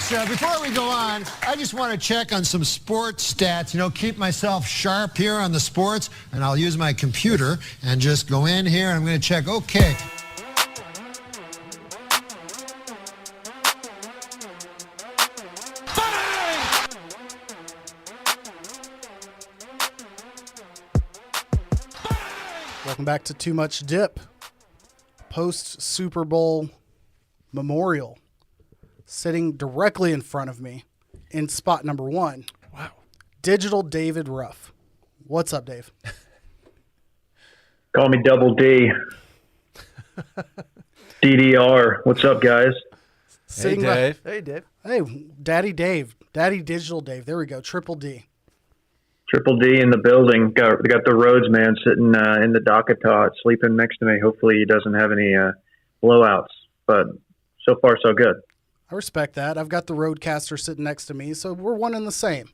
folks, before we go on, I just want to check on some sports stats, keep myself sharp here on the sports, and I'll use my computer and just go in here, and I'm going to check, okay. Welcome back to Too Much Dip, post-Super Bowl memorial. Sitting directly in front of me in spot number 1. Wow. Digital David Ruff. What's up, Dave? Call me Double D. DDR. What's up, guys? Hey, Dave. Hey, Dave. Hey, Daddy Dave. Daddy Digital Dave. There we go. Triple D. Triple D in the building. Got the Rhodes man sitting in the Dakota, sleeping next to me. Hopefully he doesn't have any blowouts. But so far, so good. I respect that. I've got the Roadcaster sitting next to me, so we're one and the same.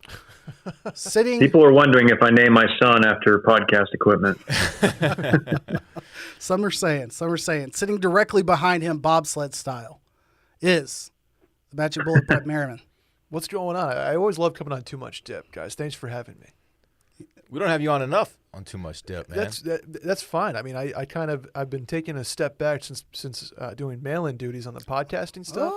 Sitting. People are wondering if I name my son after podcast equipment. Some are saying. Sitting directly behind him, bobsled style, is the Magic Bullet Brett Merriman. What's going on? I always love coming on Too Much Dip, guys. Thanks for having me. We don't have you on enough on Too Much Dip, man. That's fine. I mean, I've been taking a step back since doing mail-in duties on the podcasting stuff.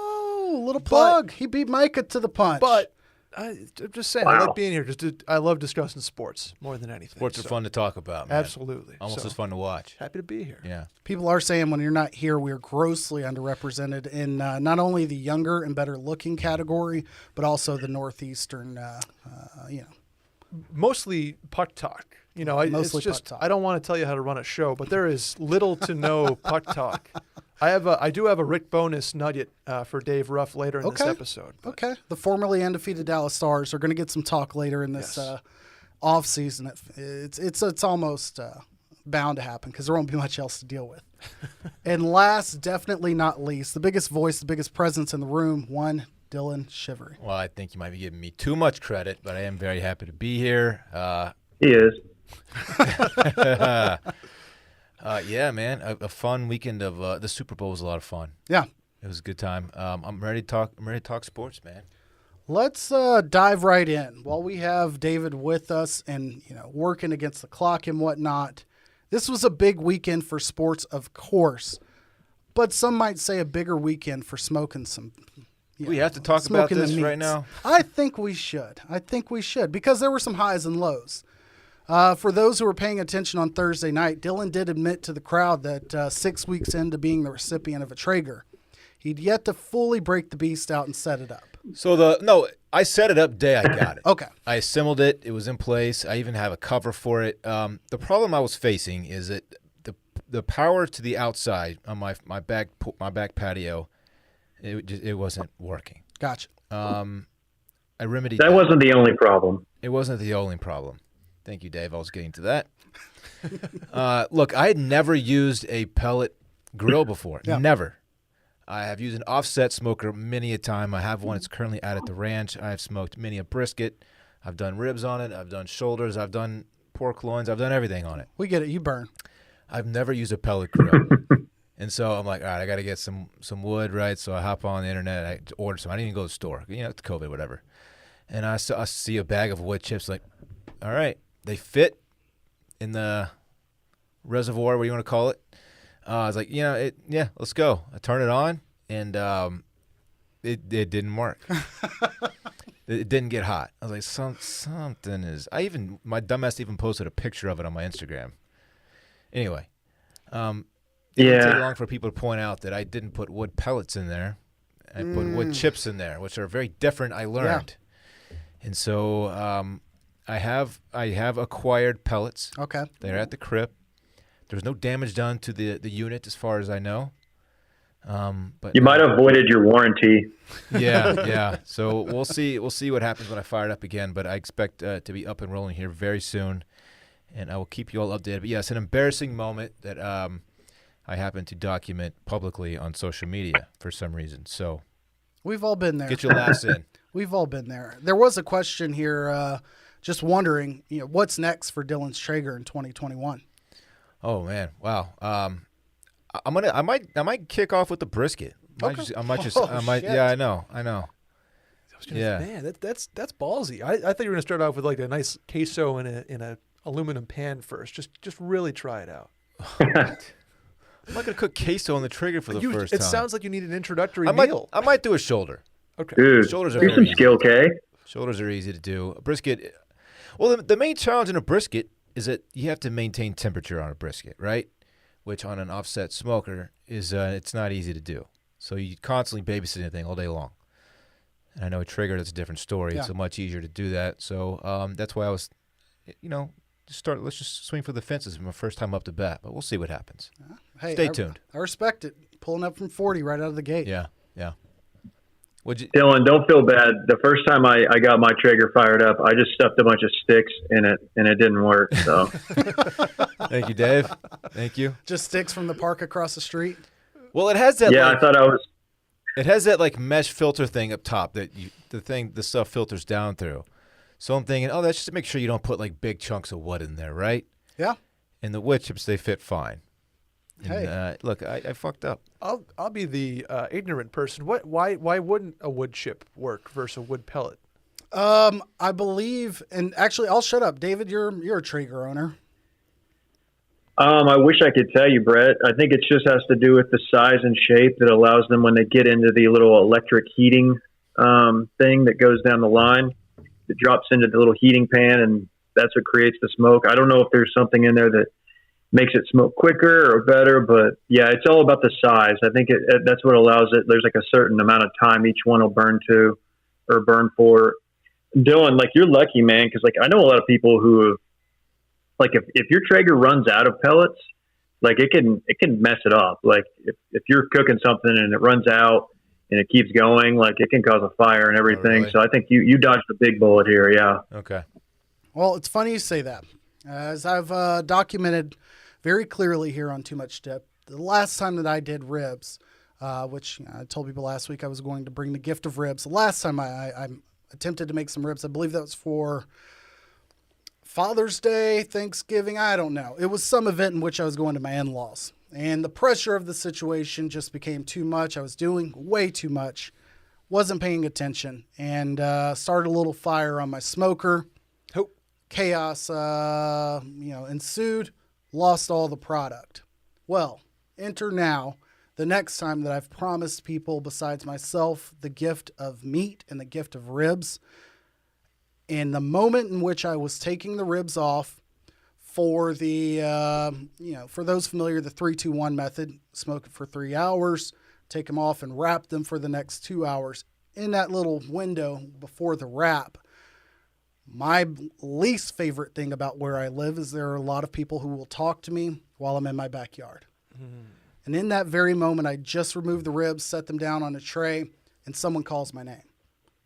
Oh, little plug. He beat Micah to the punch. But I'm just saying, I like being here. I love discussing sports more than anything. Sports are fun to talk about, man. Absolutely. Almost as fun to watch. Happy to be here. Yeah. People are saying when you're not here, we're grossly underrepresented in not only the younger and better looking category, but also the Northeastern, Mostly puck talk. Mostly it's just, puck talk. I don't want to tell you how to run a show, but there is little to no puck talk. I do have a Rick bonus nugget for Dave Ruff later in this episode. But. Okay. The formerly undefeated Dallas Stars are going to get some talk later in this off season. It's almost bound to happen because there won't be much else to deal with. And last, definitely not least, the biggest voice, the biggest presence in the room, one Dylan Shivery. Well, I think you might be giving me too much credit, but I am very happy to be here. He is. Yeah, man, a fun weekend of the Super Bowl was a lot of fun. Yeah, it was a good time. I'm ready to talk sports, man. Let's dive right in. While we have David with us and working against the clock and whatnot, this was a big weekend for sports, of course, but some might say a bigger weekend for smoking some. We have to talk about this right now. I think we should. Because there were some highs and lows. For those who were paying attention on Thursday night, Dylan did admit to the crowd that 6 weeks into being the recipient of a Traeger, he'd yet to fully break the beast out and set it up. So I set it up the day I got it. Okay. I assembled it. It was in place. I even have a cover for it. The problem I was facing is that the power to the outside on my back patio, it wasn't working. Gotcha. I remedied that. Wasn't the only problem. It wasn't the only problem. Thank you, Dave. I was getting to that. Look, I had never used a pellet grill before. Yeah. Never. I have used an offset smoker many a time. I have one. It's currently out at the ranch. I have smoked many a brisket. I've done ribs on it. I've done shoulders. I've done pork loins. I've done everything on it. We get it. You burn. I've never used a pellet grill. And so I'm like, all right, I got to get some wood, right? So I hop on the internet. I order some. I didn't even go to the store. It's COVID, whatever. And I see a bag of wood chips. Like, all right, they fit in the reservoir, what do you want to call it? I was like, let's go. I turned it on, and it didn't work. It didn't get hot. I was like, something is. My dumbass even posted a picture of it on my Instagram. Anyway, it didn't take long for people to point out that I didn't put wood pellets in there. I put wood chips in there, which are very different. I learned, and so I have acquired pellets. Okay, they're at the crib. There's no damage done to the unit as far as I know. But you might have voided your warranty. Yeah. So we'll see what happens when I fire it up again. But I expect to be up and rolling here very soon, and I will keep you all updated. But yes, an embarrassing moment that I happen to document publicly on social media for some reason. So we've all been there. Get your laughs in. We've all been there. There was a question here, just wondering, what's next for Dylan's Traeger in 2021. Oh man, wow. I might kick off with the brisket. Okay. Yeah, I know. Yeah. Man, that's ballsy. I thought you were gonna start off with like a nice queso in a aluminum pan first. Just really try it out. I'm not gonna cook queso on the trigger for the first time. It sounds like you need an introductory meal. I might do a shoulder. Okay. Dude, Shoulders are do very some easy. skill, K. Shoulders are easy to do. A brisket. Well, the main challenge in a brisket is that you have to maintain temperature on a brisket, right? Which on an offset smoker is it's not easy to do. So you constantly babysit anything all day long. And I know a trigger, that's a different story. Yeah. It's much easier to do that. So that's why I was, let's just swing for the fences my first time up to bat. But we'll see what happens. Hey, Stay tuned. I respect it. Pulling up from 40 right out of the gate. Yeah. Dylan, don't feel bad. The first time I got my trigger fired up, I just stuffed a bunch of sticks in it, and it didn't work. So, Thank you, Dave. Thank you. Just sticks from the park across the street. Well, it has that. yeah, I thought I was. It has that like mesh filter thing up top that the stuff filters down through. So I'm thinking, that's just to make sure you don't put like big chunks of wood in there, right? Yeah. And the wood chips, they fit fine. And, Hey. look, I fucked up. I'll be the ignorant person. Why wouldn't a wood chip work versus a wood pellet? I believe, and actually, I'll shut up. David, you're a Traeger owner. I wish I could tell you, Brett. I think it just has to do with the size and shape that allows them when they get into the little electric heating thing that goes down the line. It drops into the little heating pan, and that's what creates the smoke. I don't know if there's something in there that makes it smoke quicker or better, but yeah, it's all about the size. I think that's what allows it. There's like a certain amount of time each one will burn to or burn for. Dylan, like you're lucky, man, because like I know a lot of people who have, like if your Traeger runs out of pellets, like it can mess it up. Like if you're cooking something and it runs out and it keeps going, like it can cause a fire and everything. Oh, really? So I think you dodged the big bullet here. Yeah. Okay. Well, it's funny you say that. As I've documented very clearly here on Too Much Dip, the last time that I did ribs, which I told people last week I was going to bring the gift of ribs. The last time I attempted to make some ribs, I believe that was for Father's Day, Thanksgiving, I don't know. It was some event in which I was going to my in-laws. And the pressure of the situation just became too much. I was doing way too much, wasn't paying attention, and started a little fire on my smoker. Chaos, ensued, lost all the product. Well, enter now the next time that I've promised people besides myself the gift of meat and the gift of ribs. And the moment in which I was taking the ribs off for the, for those familiar, the 3-2-1 method, smoke it for 3 hours, take them off and wrap them for the next 2 hours. In that little window before the wrap, my least favorite thing about where I live is there are a lot of people who will talk to me while I'm in my backyard. And in that very moment, I just removed the ribs, set them down on a tray, and someone calls my name.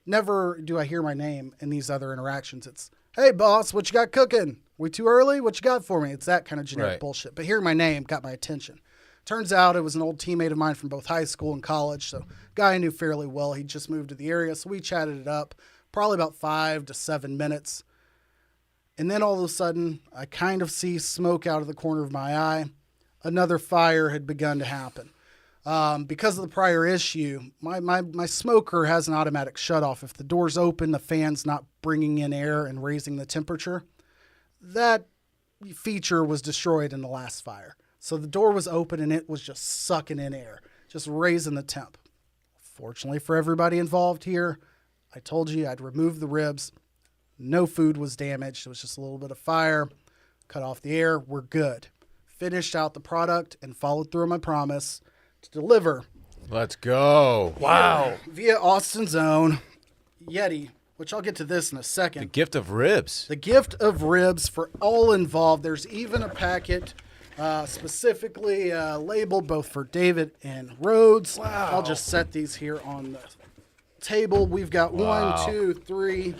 Never do I hear my name in these other interactions. It's, hey, boss, what you got cooking? We too early? What you got for me? It's that kind of generic bullshit. But hearing my name got my attention. Turns out it was an old teammate of mine from both high school and college, so guy I knew fairly well. He just moved to the area, so we chatted it up. Probably about 5 to 7 minutes. And then all of a sudden, I kind of see smoke out of the corner of my eye. Another fire had begun to happen. Because of the prior issue, my smoker has an automatic shutoff. If the door's open, the fan's not bringing in air and raising the temperature. That feature was destroyed in the last fire. So the door was open and it was just sucking in air, just raising the temp. Fortunately for everybody involved here, I told you I'd remove the ribs. No food was damaged. It was just a little bit of fire. Cut off the air. We're good. Finished out the product and followed through on my promise to deliver. Let's go. Wow. Via Austin's own Yeti, which I'll get to this in a second. The gift of ribs. The gift of ribs for all involved. There's even a packet specifically labeled both for David and Rhodes. Wow. I'll just set these here on the table. We've got 1, 2, 3.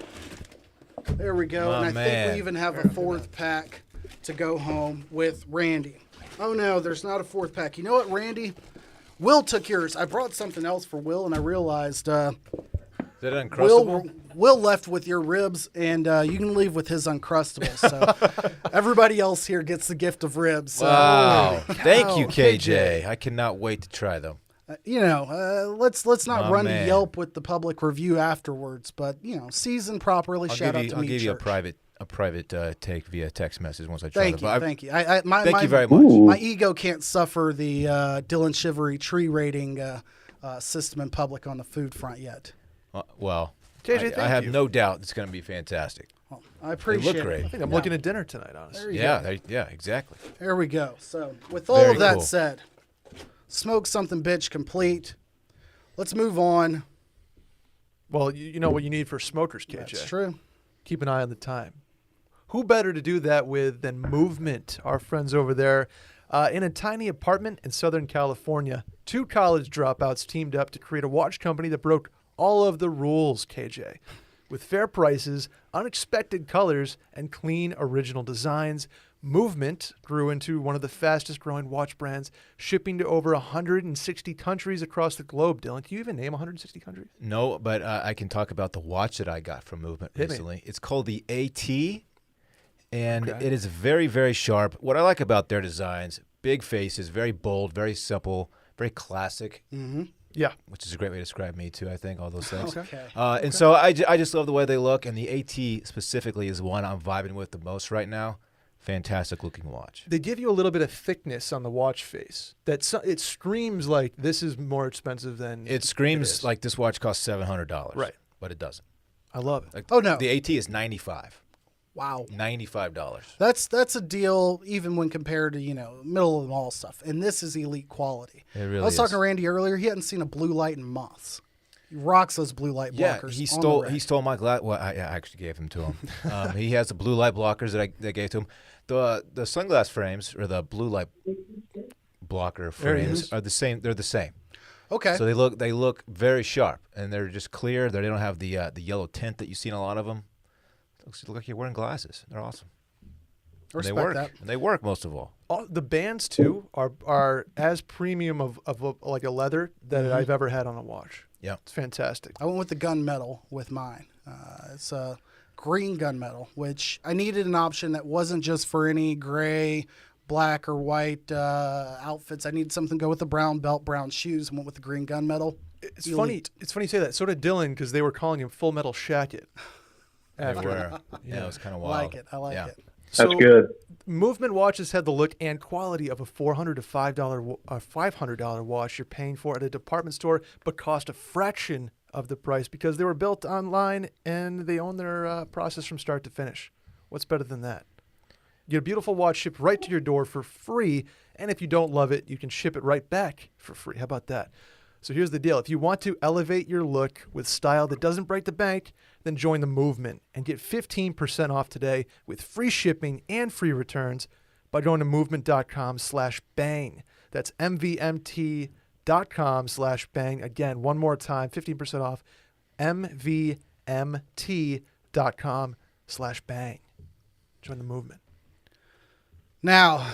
There we go. Oh, and I man. think we even have a 4th pack to go home with Randy. Oh, no, there's not a 4th pack. You know what, Randy? Will took yours. I brought something else for Will, and I realized Is it Uncrustable? Will left with your ribs, and you can leave with his Uncrustables. So everybody else here gets the gift of ribs. Wow. Holy Thank cow, you, KJ. I cannot wait to try them. Let's not Oh, run man. to Yelp with the public review afterwards, but season properly. Shout out to I'll Meat give you a Church. private take via text message once I try Thank it. you, But thank you. Thank you very much. Ooh. My ego can't suffer the Dylan Shivery tree rating system in public on the food front yet. Well, JJ, I have thank you. no doubt it's going to be fantastic. Well, I appreciate look great. it. I think I'm looking at dinner tonight, honestly. Yeah, exactly. There we go. So, with all Very of that cool. said, smoke something, bitch, complete. Let's move on. Well, you know what you need for smokers, KJ. That's true. Keep an eye on the time. Who better to do that with than Movement, our friends over there. In a tiny apartment in Southern California, 2 college dropouts teamed up to create a watch company that broke all of the rules, KJ. With fair prices, unexpected colors, and clean original designs, Movement grew into one of the fastest growing watch brands, shipping to over 160 countries across the globe. Dylan, can you even name 160 countries? No, but I can talk about the watch that I got from Movement Hit me. recently. It's called the AT, and Okay. it is very, very sharp. What I like about their designs, big faces, very bold, very simple, very classic, Yeah. which is a great way to describe me too, I think, all those things. Okay. And so I just love the way they look, and the AT specifically is one I'm vibing with the most right now. Fantastic looking watch. They give you a little bit of thickness on the watch face. It screams like this is more expensive than It screams is. like this watch costs $700. Right. But it doesn't. I love it. Like, Oh, no. The AT is $95. Wow. $95. That's a deal even when compared to, middle of the mall stuff. And this is elite quality. It really I was talking is. to Randy earlier. He hadn't seen a blue light in months. He rocks those blue light Yeah, blockers. he on stole the he red. stole my glass. Well, I actually gave them to him. He has the blue light blockers that I gave to him. The sunglass frames or the blue light blocker There he frames is. are the same. They're the same. Okay. So they look very sharp, and they're just clear. They don't have the yellow tint that you see in a lot of them. Looks like you're wearing glasses. They're awesome. And Respect they work. that. And they work most of all. The bands too are as premium of like a leather that I've ever had on a watch. Yeah. It's fantastic. I went with the gunmetal with mine. It's a green gunmetal, which I needed an option that wasn't just for any gray, black, or white outfits. I needed something to go with the brown belt, brown shoes, and went with the green gunmetal. It's Elite. funny. It's funny you say that. So did Dylan because they were calling him Full Metal Shacket. They were. Yeah, it was kind of I wild. like it. I like Yeah. it. That's good. Movement watches had the look and quality of a $400 to $500 watch you're paying for at a department store, but cost a fraction of the price because they were built online and they own their process from start to finish. What's better than that? You get a beautiful watch shipped right to your door for free, and if you don't love it, you can ship it right back for free. How about that? So here's the deal. If you want to elevate your look with style that doesn't break the bank, then join the movement and get 15% off today with free shipping and free returns by going to movement.com/bang. That's MVMT.com/bang. Again, one more time, 15% off, MVMT.com/bang. Join the movement. Now,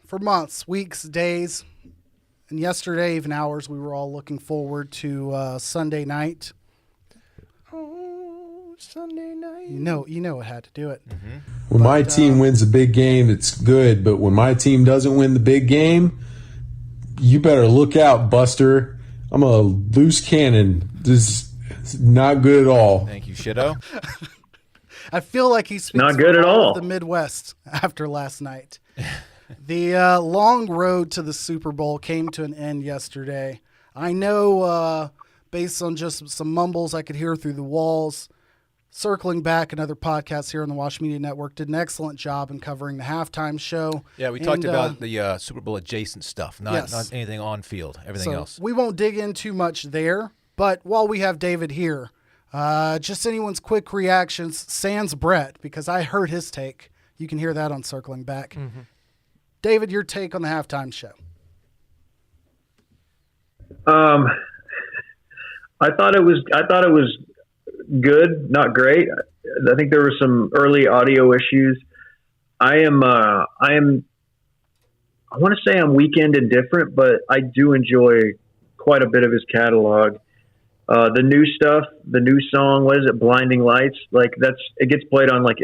for months, weeks, days, and yesterday, even hours, we were all looking forward to Sunday night. Oh, Sunday night. You know it had to do it. When my team wins a big game, it's good. But when my team doesn't win the big game, you better look out, Buster. I'm a loose cannon. This is not good at all. Thank you, Shido. I feel like he speaks Not good for at all. of the Midwest after last night. The long road to the Super Bowl came to an end yesterday. I know based on just some mumbles I could hear through the walls, Circling Back, another podcast here on the Wash Media Network, did an excellent job in covering the halftime show. Yeah, we talked about the Super Bowl adjacent stuff, not anything on field, everything So else. we won't dig in too much there, but while we have David here, just anyone's quick reactions, sans Brett, because I heard his take. You can hear that on Circling Back. David, your take on the halftime show. I thought it was good, not great. I think there were some early audio issues. I want to say I'm weekend indifferent, but I do enjoy quite a bit of his catalog. The new stuff, the new song, what is it? Blinding Lights. Like it gets played on like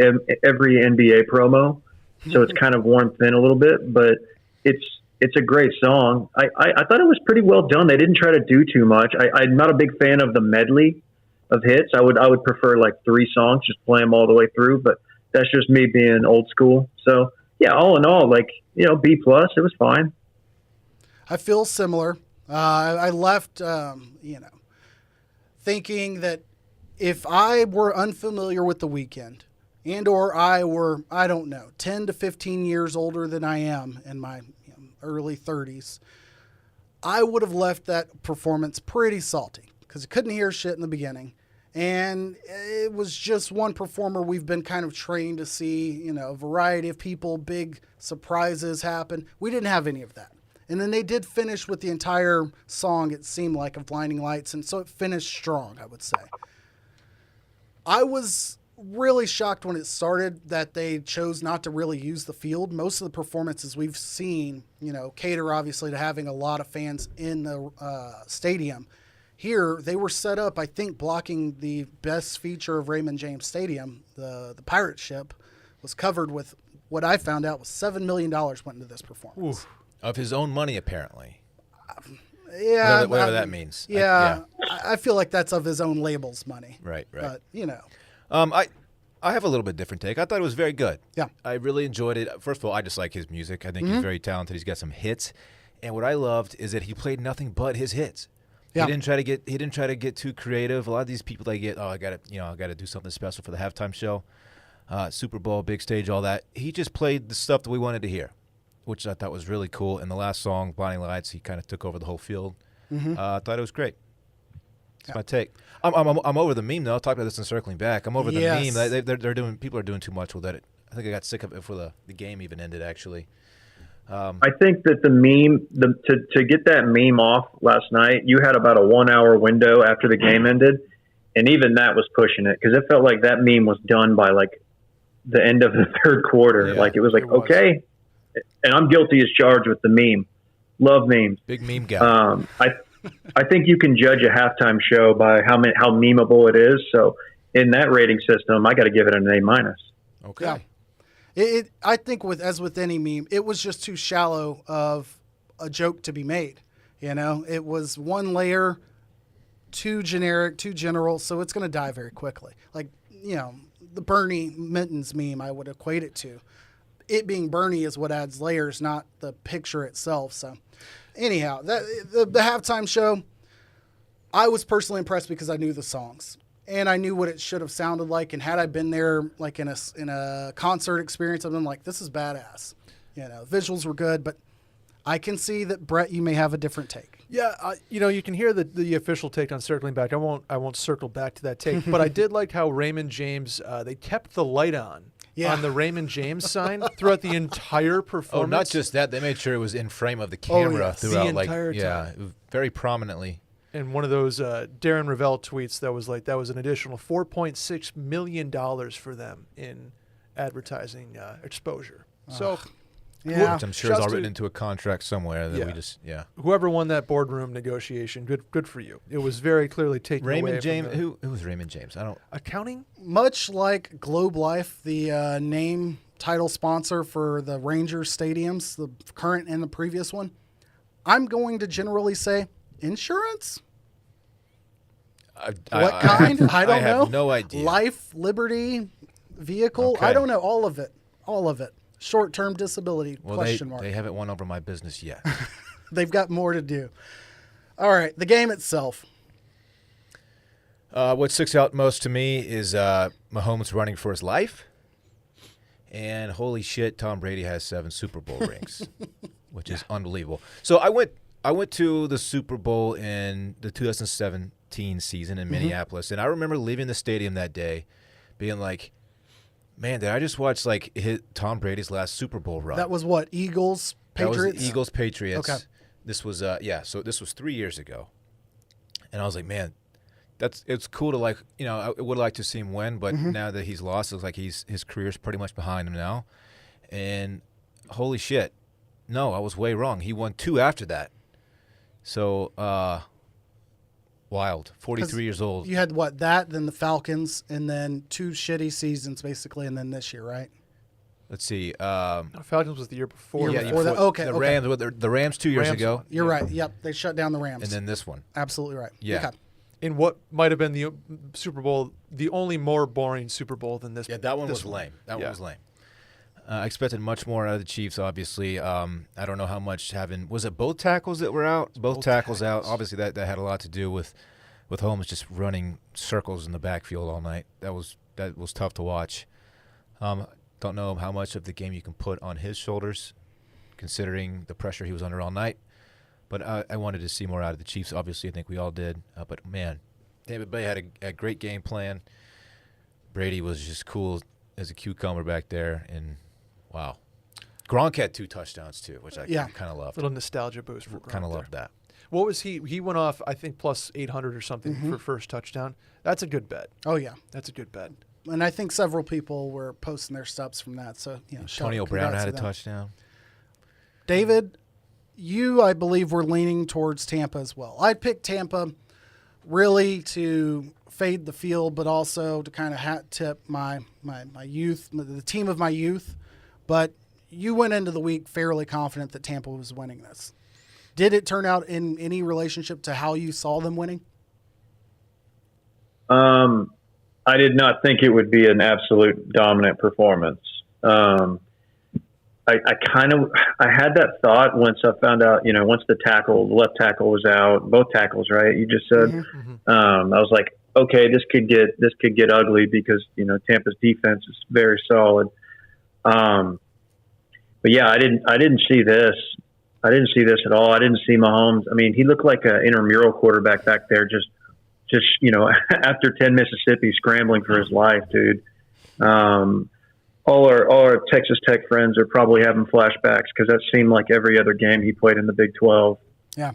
every NBA promo. So it's kind of worn thin a little bit, but it's it's a great song. I thought it was pretty well done. They didn't try to do too much. I'm not a big fan of the medley of hits. I would prefer like 3 songs, just play them all the way through. But that's just me being old school. So yeah, all in all, like, B+. It was fine. I feel similar. I left, thinking that if I were unfamiliar with The Weeknd and or I were, I don't know, 10 to 15 years older than I am in my early 30s, I would have left that performance pretty salty because I couldn't hear shit in the beginning. And it was just one performer we've been kind of trained to see, a variety of people, big surprises happen. We didn't have any of that. And then they did finish with the entire song, it seemed like, of Blinding Lights. And so it finished strong, I would say. I was really shocked when it started that they chose not to really use the field. Most of the performances we've seen, cater obviously to having a lot of fans in the stadium. Here, they were set up, I think, blocking the best feature of Raymond James Stadium. The pirate ship was covered with what I found out was $7 million went into this performance. Oof. Of his own money, apparently. Yeah. Whatever that means. I feel like that's of his own label's money. Right. But, I have a little bit different take. I thought it was very good. Yeah. I really enjoyed it. First of all, I just like his music. I think he's very talented. He's got some hits. And what I loved is that he played nothing but his hits. Yeah. He didn't try to get too creative. A lot of these people they get, I got to do something special for the halftime show. Super Bowl, big stage, all that. He just played the stuff that we wanted to hear, which I thought was really cool. And the last song, Blinding Lights, he kind of took over the whole field. I thought it was great. That's my take. I'm over the meme though. I'll talk about this in circling back. I'm over the meme. People are doing too much with it. I think I got sick of it before the game even ended. Actually, I think that the meme, to get that meme off last night, you had about a 1 hour window after the game ended, and even that was pushing it because it felt like that meme was done by like the end of the third quarter. Yeah, like it was like okay, and I'm guilty as charged with the meme. Love memes. Big meme guy. I think you can judge a halftime show by how memeable it is. So in that rating system, I got to give it an A-. Okay. Yeah. I think as with any meme, it was just too shallow of a joke to be made. It was one layer, too generic, too general, so it's going to die very quickly. Like, the Bernie Mittens meme I would equate it to. It being Bernie is what adds layers, not the picture itself. So anyhow, the halftime show, I was personally impressed because I knew the songs and I knew what it should have sounded like. And had I been there like in a concert experience, I've been like, this is badass. Visuals were good, but I can see that, Brett, you may have a different take. Yeah, you can hear the official take on circling back. I won't circle back to that take, but I did like how Raymond James they kept the light on the Raymond James sign throughout the entire performance. Oh, not just that. They made sure it was in frame of the camera throughout, the entire time. Very prominently. And one of those Darren Ravel tweets that was an additional $4.6 million for them in advertising exposure. So. Yeah, which I'm sure is all written into a contract somewhere that we just Whoever won that boardroom negotiation, good for you. It was very clearly taken away. Raymond James. Who was Raymond James? I don't. Accounting. Much like Globe Life, the name title sponsor for the Rangers stadiums, the current and the previous one, I'm going to generally say insurance. What kind? I don't know. I have no idea. Life, liberty, vehicle. Okay. I don't know. All of it. Short-term disability, question mark. They haven't won over my business yet. They've got more to do. All right, the game itself. What sticks out most to me is Mahomes running for his life. And holy shit, Tom Brady has 7 Super Bowl rings, which is unbelievable. So I went to the Super Bowl in the 2017 season in Minneapolis, and I remember leaving the stadium that day being like, man, did I just watch Tom Brady's last Super Bowl run? That was what, Eagles, Patriots? That was Eagles, Patriots. Okay. This was so this was 3 years ago. And I was like, man, it's cool to I would like to see him win, but now that he's lost, it looks like his career's pretty much behind him now. And holy shit. No, I was way wrong. He won 2 after that. So wild. 43 years old. You had what, that, then the Falcons, and then 2 shitty seasons basically, and then this year, right? let's see. No, Falcons was the year before. Year that. before that. Okay, the okay. Rams. The Rams 2 years Rams ago, won. You're right. Yep, they shut down the Rams. and then this one. Absolutely right. Yeah. Okay. In what might have been the Super Bowl, the only more boring Super Bowl than this. Yeah, that one this was lame. That Yeah. one was lame. I expected much more out of the Chiefs, obviously. I don't know how much was it both tackles that were out? Both tackles out. Obviously, that had a lot to do with Holmes just running circles in the backfield all night. That was tough to watch. Don't know how much of the game you can put on his shoulders, considering the pressure he was under all night. But I wanted to see more out of the Chiefs. Obviously, I think we all did. But, man, David Bay had a great game plan. Brady was just cool as a cucumber back there. And, wow. Gronk had 2 touchdowns, too, which I kind of loved. Little nostalgia boost for Gronk. Kind of loved that. What was he? He went off, I think, plus 800 or something for first touchdown. That's a good bet. Oh, yeah. That's a good bet. And I think several people were posting their stubs from that. So, Antonio Brown had a touchdown. David, you, I believe, were leaning towards Tampa as well. I picked Tampa really to fade the field, but also to kind of hat tip my youth, the team of my youth. But you went into the week fairly confident that Tampa was winning this. Did it turn out in any relationship to how you saw them winning? I did not think it would be an absolute dominant performance. I had that thought once I found out, once the left tackle was out, both tackles, right? You just said, I was like, okay, this could get ugly because, Tampa's defense is very solid. But yeah, I didn't see this. I didn't see this at all. I didn't see Mahomes. I mean, he looked like an intramural quarterback back there, just after 10 Mississippi scrambling for his life, dude. All our Texas Tech friends are probably having flashbacks because that seemed like every other game he played in the Big 12. Yeah.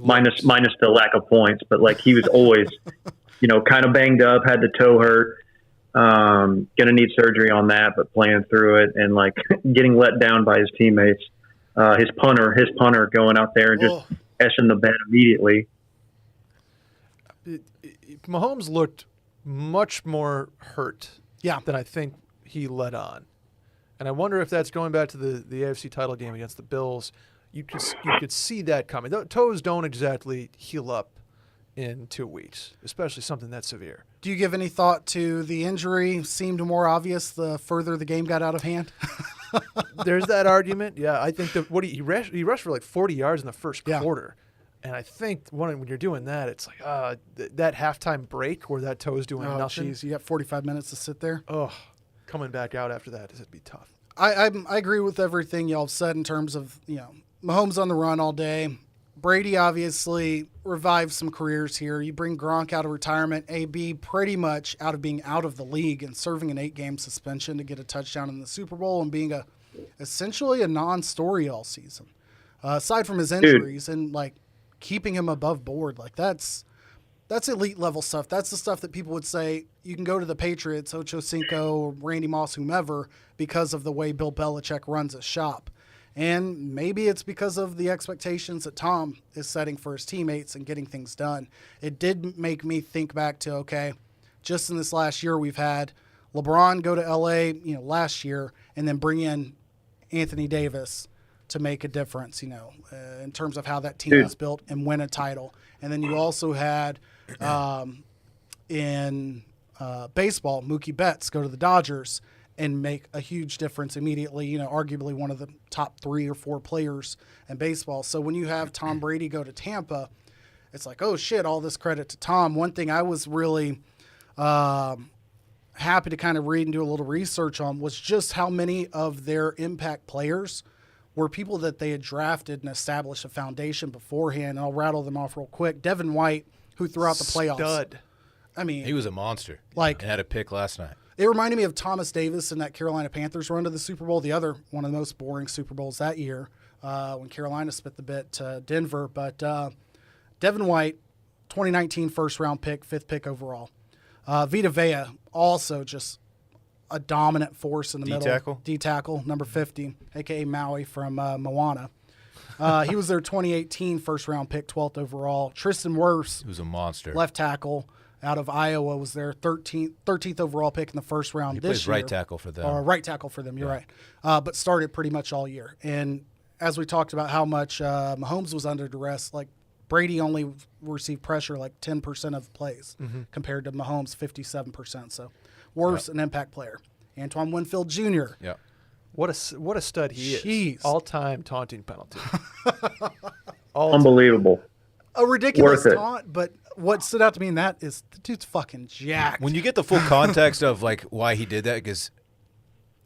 Minus the lack of points, but like he was always, kind of banged up, had the toe hurt. Gonna need surgery on that, but playing through it and like getting let down by his teammates. His punter going out there and just eshing the bed immediately. Mahomes looked much more hurt than I think he let on. And I wonder if that's going back to the AFC title game against the Bills. You could see that coming. Toes don't exactly heal up in 2 weeks, especially something that severe. Do you give any thought to the injury? Seemed more obvious the further the game got out of hand. There's that argument. Yeah, I think that he rushed for like 40 yards in the first quarter. And I think when you're doing that, it's like that halftime break where that toe is doing nothing. Geez, you got 45 minutes to sit there. Oh, coming back out after that is it'd be tough. I agree with everything y'all have said in terms of Mahomes on the run all day. Brady obviously revived some careers here. You bring Gronk out of retirement, AB pretty much out of being out of the league and serving an 8-game suspension to get a touchdown in the Super Bowl and being essentially a non-story all season. Aside from his injuries and like keeping him above board, like that's elite level stuff. That's the stuff that people would say you can go to the Patriots, Ocho Cinco, Randy Moss, whomever, because of the way Bill Belichick runs his shop. And maybe it's because of the expectations that Tom is setting for his teammates and getting things done. It did make me think back to, okay, just in this last year we've had LeBron go to L.A., last year, and then bring in Anthony Davis to make a difference, in terms of how that team is built and win a title. And then you also had in baseball, Mookie Betts go to the Dodgers and make a huge difference immediately, arguably one of the top 3 or 4 players in baseball. So when you have Tom Brady go to Tampa, it's like, oh, shit, all this credit to Tom. One thing I was really happy to kind of read and do a little research on was just how many of their impact players were people that they had drafted and established a foundation beforehand. And I'll rattle them off real quick. Devin White, who throughout the playoffs. Stud. I mean, he was a monster. And had a pick last night. It reminded me of Thomas Davis in that Carolina Panthers run to the Super Bowl, the other one of the most boring Super Bowls that year when Carolina spit the bit to Denver. But Devin White, 2019 first-round pick, 5th pick overall. Vita Vea, also just a dominant force in the middle. D-tackle? D-tackle, number 50, a.k.a. Maui from Moana. He was their 2018 first-round pick, 12th overall. Tristan Wirfs, He was a monster. left tackle out of Iowa, was their 13th overall pick in the first round He this plays year. right tackle for them. Or right tackle for them, you're right. But started pretty much all year. And as we talked about how much Mahomes was under duress, like Brady only received pressure like 10% of plays compared to Mahomes 57%. So Wirfs, an impact player. Antoine Winfield Jr. Yeah. What a stud he Jeez. is. All-time taunting penalty. Unbelievable. A ridiculous Worth it. taunt, but what stood out to me in that is the dude's fucking jacked. When you get the full context of like why he did that, because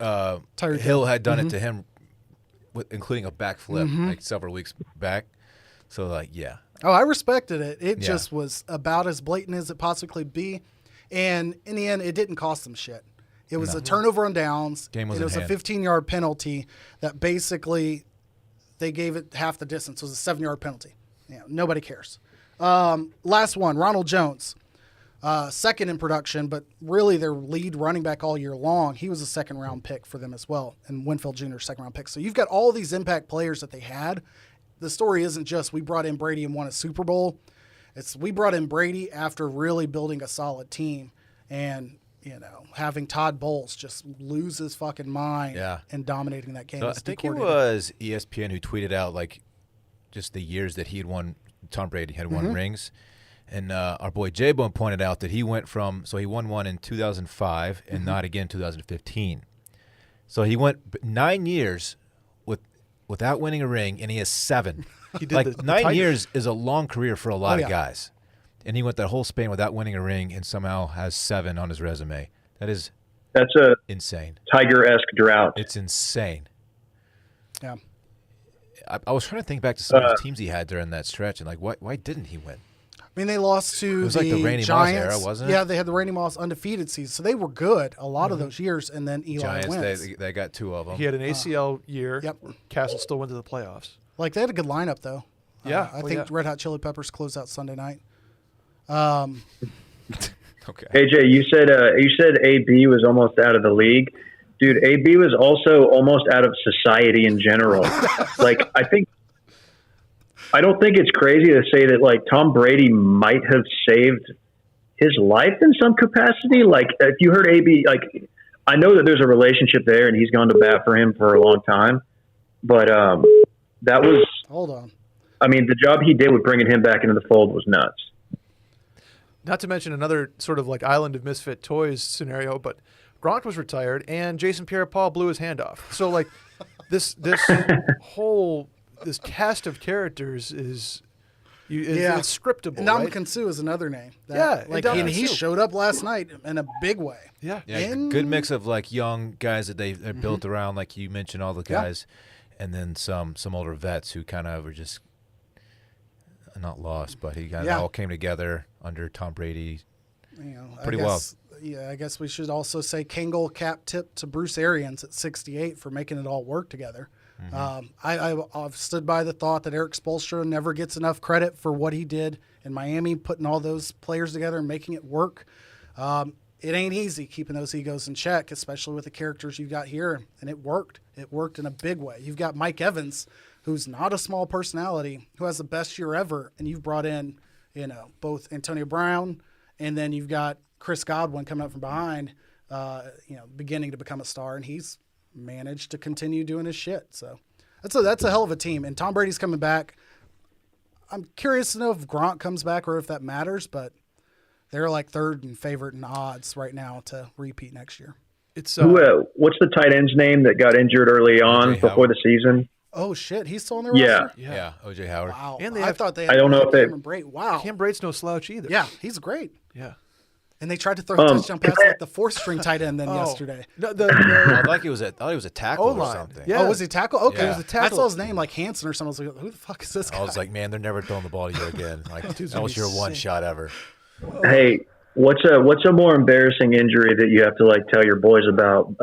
Tyreek Hill had done it to him, including a backflip like several weeks back. So like, yeah, Oh, I respected it. It Yeah. just was about as blatant as it possibly could be. And in the end, it didn't cost them shit. It was a turnover on downs. Game was and it in was hand. a 15-yard penalty that basically they gave it half the distance. It was a 7-yard penalty. Yeah, nobody cares. Last one, Ronald Jones. Second in production, but really their lead running back all year long. He was a second-round pick for them as well, and Winfield Jr. second-round pick. So you've got all these impact players that they had. The story isn't just we brought in Brady and won a Super Bowl. It's we brought in Brady after really building a solid team and, having Todd Bowles just lose his fucking mind Yeah. and dominating that game. So I as the think it coordinator. was ESPN who tweeted out like just the years that he had won. Tom Brady had won rings, and our boy J-Bone pointed out that he went from he won one in 2005 and not again 2015. So he went 9 years without winning a ring, and he has 7. He did the 9 Tigers. years is a long career for a lot yeah. of guys, and he went that whole span without winning a ring, and somehow has 7 on his resume. That is That's a insane. Tiger-esque drought. It's insane. Yeah. I was trying to think back to some of the teams he had during that stretch, and like, why didn't he win? I mean, they lost to It was the like the Randy Moss Giants. era, wasn't it? Yeah, they had the Randy Moss undefeated season, so they were good a lot of those years. And then Eli Giants, wins. they got 2 of them. He had an ACL year. Yep. Castle still went to the playoffs. Like they had a good lineup though. Yeah, I well, think yeah. Red Hot Chili Peppers closed out Sunday night. Okay. AJ, you said AB was almost out of the league. Dude, AB was also almost out of society in general. Like, I don't think it's crazy to say that, like, Tom Brady might have saved his life in some capacity. Like, if you heard AB, like, I know that there's a relationship there and he's gone to bat for him for a long time. But that was, Hold on. I mean, the job he did with bringing him back into the fold was nuts. Not to mention another sort of like island of misfit toys scenario, but Gronk was retired and Jason Pierre-Paul blew his hand off. So like this whole this cast of characters is it's scriptable. Ndamukong Right? Suh is another name. Yeah, like Ndamukong he Suh. showed up last night in a big way. Yeah. Yeah, In- good mix of like young guys that they built around, like you mentioned, all the guys, and then some older vets who kind of were just not lost, but he kind of all came together under Tom Brady. Pretty well. Yeah, I guess we should also say Kangol cap tip to Bruce Arians at 68 for making it all work together. I've stood by the thought that Eric Spoelstra never gets enough credit for what he did in Miami, putting all those players together and making it work. It ain't easy keeping those egos in check, especially with the characters you've got here, and it worked. It worked in a big way. You've got Mike Evans, who's not a small personality, who has the best year ever, and you've brought in, both Antonio Brown, and then you've got Chris Godwin coming up from behind, beginning to become a star, and he's managed to continue doing his shit. So that's a hell of a team. And Tom Brady's coming back. I'm curious to know if Gronk comes back or if that matters, but they're like third and favorite in odds right now to repeat next year. It's What's the tight end's name that got injured early on O.J. before Howard. the season? Oh shit, he's still on their Yeah. roster? Yeah, OJ Howard. Wow. And they I have- thought they had I don't know if they- Cameron Brate. Wow. Cam Brate's no slouch either. Yeah, he's great. Yeah. And they tried to throw a touchdown pass like the fourth string tight end then yesterday. No, I thought he was a tackle or O-line. something. Yeah. Oh, was he tackle? Okay. Yeah. He was a tackle. I saw his name like Hanson or something. I was like, who the fuck is this guy? I was like, man, they're never throwing the ball to you again. Like Dude's that gonna was be your one sick. shot ever. Hey, what's a more embarrassing injury that you have to like tell your boys about?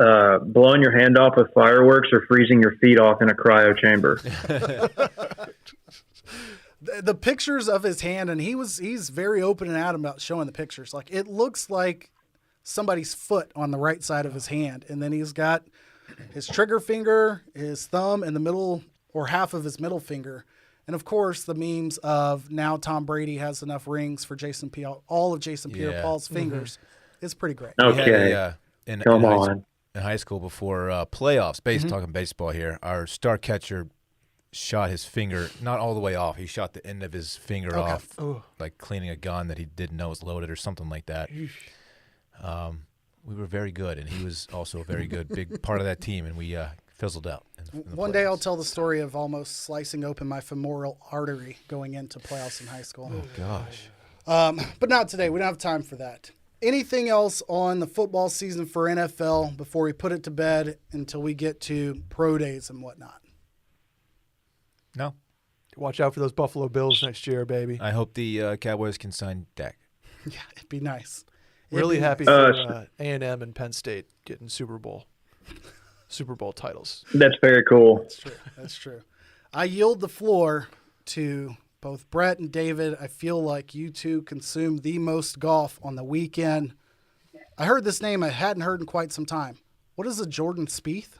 Blowing your hand off with fireworks or freezing your feet off in a cryo chamber? The pictures of his hand, and he's very open and adamant about showing the pictures. Like it looks like somebody's foot on the right side of his hand, and then he's got his trigger finger, his thumb, and the middle or half of his middle finger. And of course, the memes of now Tom Brady has enough rings for all of Jason Pierre-Paul's fingers is pretty great. Okay. Come on. In high school before playoffs, talking baseball here, our star catcher shot his finger not all the way off. He shot the end of his finger off, like cleaning a gun that he didn't know was loaded or something like that. We were very good, and he was also a very good, big part of that team, and we fizzled out. In the One day I'll tell the story of almost slicing open my femoral artery going into playoffs in high school. Oh, gosh. But not today. We don't have time for that. Anything else on the football season for NFL before we put it to bed until we get to pro days and whatnot? No. Watch out for those Buffalo Bills next year, baby. I hope the Cowboys can sign Dak. Yeah, it'd be nice. Really happy for A&M and Penn State getting Super Bowl titles. That's very cool. That's true. I yield the floor to both Brett and David. I feel like you two consumed the most golf on the weekend. I heard this name I hadn't heard in quite some time. What is a Jordan Spieth?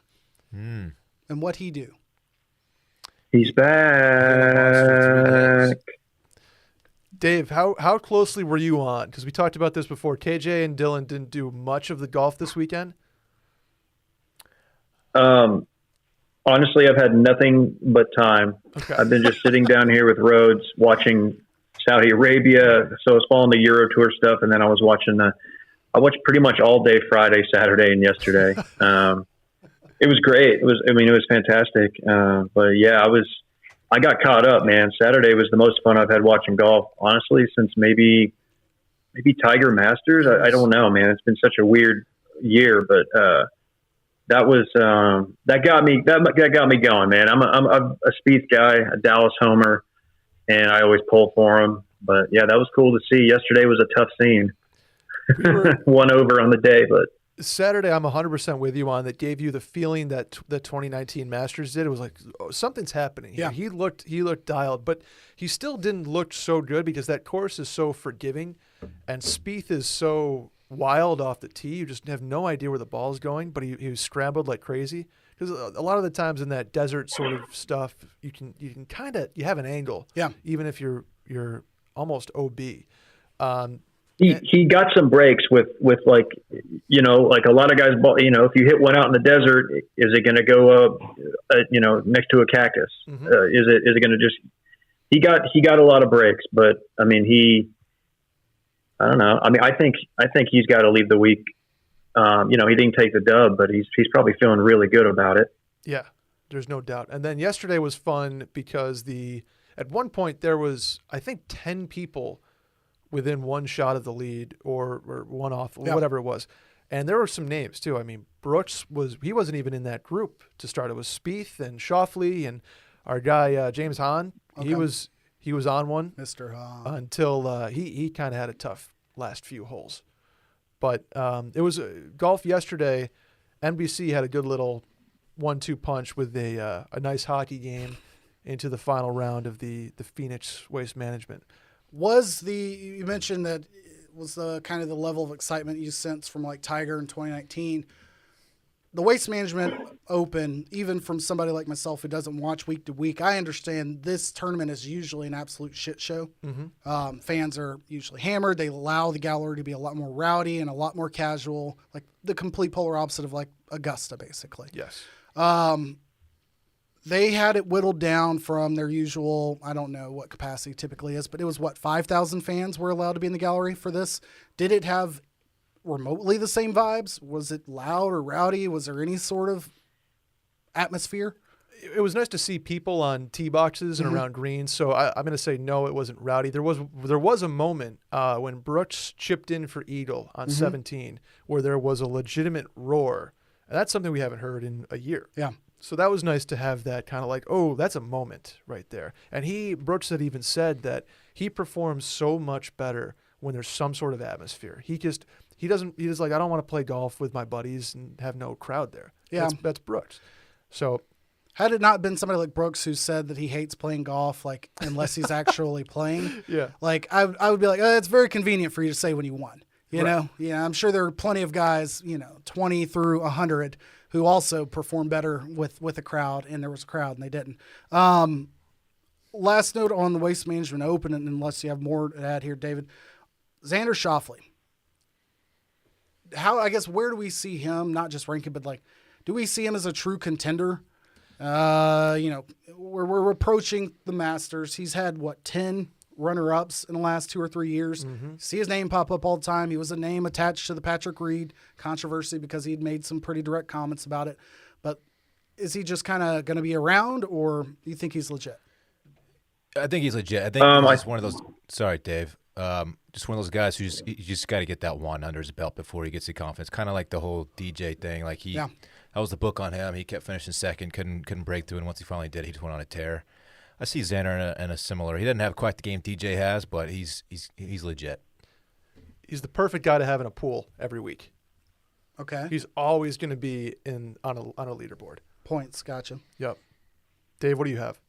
And what'd he do? He's back. Dave, how closely were you on? Because we talked about this before. KJ and Dylan didn't do much of the golf this weekend. Honestly, I've had nothing but time. Okay. I've been just sitting down here with Rhodes watching Saudi Arabia. So I was following the Euro Tour stuff, and then I was watching I watched pretty much all day Friday, Saturday, and yesterday. It was great. It was fantastic. But yeah, I got caught up, man. Saturday was the most fun I've had watching golf, honestly, since maybe Tiger Masters. I don't know, man. It's been such a weird year, but that got me going, man. I'm a Spieth guy, a Dallas homer, and I always pull for him. But yeah, that was cool to see. Yesterday was a tough scene. One over on the day, but Saturday, I'm 100% with you on that. Gave you the feeling that the 2019 Masters did. It was like, oh, something's happening here. Yeah. He looked dialed, but he still didn't look so good because that course is so forgiving, and Spieth is so wild off the tee. You just have no idea where the ball's going, but he was scrambled like crazy. Because a lot of the times in that desert sort of stuff, you can kind of have an angle. Yeah. Even if you're almost OB. He got some breaks with like, like a lot of guys, if you hit one out in the desert, is it going to go next to a cactus? Mm-hmm. Is it going to just, he got a lot of breaks, but I mean, I don't know. I mean, I think he's got to leave the week. He didn't take the dub, but he's probably feeling really good about it. Yeah, there's no doubt. And then yesterday was fun because at one point there was, I think, 10 people within one shot of the lead or one off, whatever it was. And there were some names too. I mean, Brooks wasn't even in that group to start. It was Spieth and Schauffele and our guy, James Hahn. Okay. He was on one. Mr. Hahn. Until he kind of had a tough last few holes. But it was golf yesterday. NBC had a good little 1-2 punch with a nice hockey game into the final round of the Phoenix Waste Management. You mentioned that it was the kind of the level of excitement you sense from like Tiger in 2019. The Waste Management Open, even from somebody like myself who doesn't watch week to week, I understand this tournament is usually an absolute shit show. Mm-hmm. Fans are usually hammered. They allow the gallery to be a lot more rowdy and a lot more casual, like the complete polar opposite of like Augusta, basically. Yes. They had it whittled down from their usual, I don't know what capacity typically is, but it was 5,000 fans were allowed to be in the gallery for this. Did it have remotely the same vibes? Was it loud or rowdy? Was there any sort of atmosphere? It was nice to see people on tee boxes and around greens. So I'm going to say no, it wasn't rowdy. There was a moment when Brooks chipped in for eagle on 17 where there was a legitimate roar. And that's something we haven't heard in a year. Yeah. So that was nice to have that kind of like, oh, that's a moment right there. And Brooks had even said that he performs so much better when there's some sort of atmosphere. He's like, I don't want to play golf with my buddies and have no crowd there. Yeah. That's Brooks. So had it not been somebody like Brooks who said that he hates playing golf, like unless he's actually playing, yeah, like I would be like, it's very convenient for you to say when you won. You know, I'm sure there are plenty of guys, 20 through 100 who also perform better with a crowd, and there was a crowd and they didn't. Last note on the Waste Management Open, and unless you have more to add here, David, Xander Schauffele. Where do we see him, not just ranking, but do we see him as a true contender? We're approaching the Masters. He's had 10 runner-ups in the last 2 or 3 years. Mm-hmm. See his name pop up all the time. He was a name attached to the Patrick Reed controversy because he'd made some pretty direct comments about it. But is he just kind of going to be around, or do you think he's legit? I think he's legit. I think he's one of those. Sorry, Dave. Just one of those guys who you just got to get that one under his belt before he gets the confidence. Kind of like the whole DJ thing. That was the book on him. He kept finishing second, couldn't break through, and once he finally did, he just went on a tear. I see Xander in a similar. He doesn't have quite the game DJ has, but he's legit. He's the perfect guy to have in a pool every week. Okay. He's always going to be on a leaderboard. Points, gotcha. Yep. Dave, what do you have?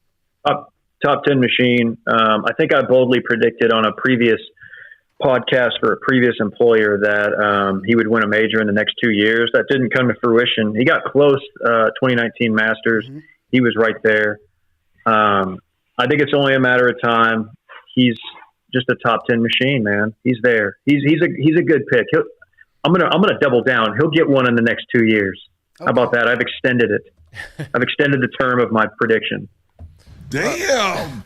Top 10 machine. I think I boldly predicted on a previous podcast for a previous employer that he would win a major in the next 2 years. That didn't come to fruition. He got close. 2019 Masters. Mm-hmm. He was right there. I think it's only a matter of time. He's just a top 10 machine, man. He's there. He's a good pick. I'm gonna double down. He'll get one in the next 2 years. Okay. How about that? I've extended it. I've extended the term of my prediction. Damn.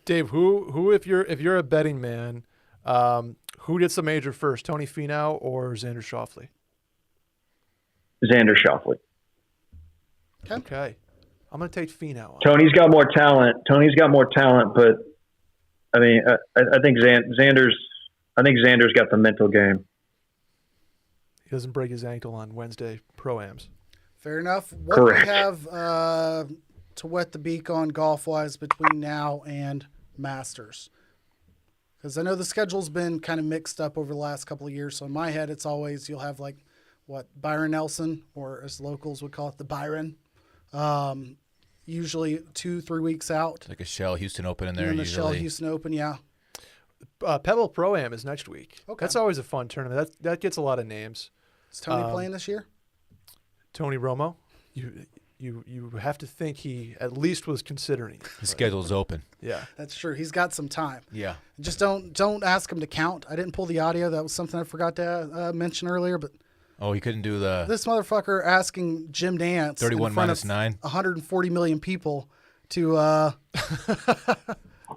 Dave, who if you're a betting man, who gets the major first, Tony Finau or Xander Schauffele? Xander Schauffele. Okay. I'm going to take Finau. Tony's got more talent, but I mean, I think Xander's got the mental game. He doesn't break his ankle on Wednesday Pro-Ams. Fair enough. What Correct. do we have to wet the beak on golf-wise between now and Masters? Because I know the schedule's been kind of mixed up over the last couple of years. So in my head, it's always you'll have Byron Nelson, or as locals would call it, the Byron. Usually 2-3 weeks out. It's like a Shell Houston Open in there. And the usually. Shell Houston Open, yeah. Pebble Pro-Am is next week. Okay. That's always a fun tournament. That gets a lot of names. Is Tony playing this year? Tony Romo. You have to think he at least was considering it. His schedule's open. Yeah. That's true. He's got some time. Yeah. Just don't ask him to count. I didn't pull the audio. That was something I forgot to mention earlier, but Oh, he couldn't do the this motherfucker asking Jim Nance 31 in front minus of 9. 140 million people to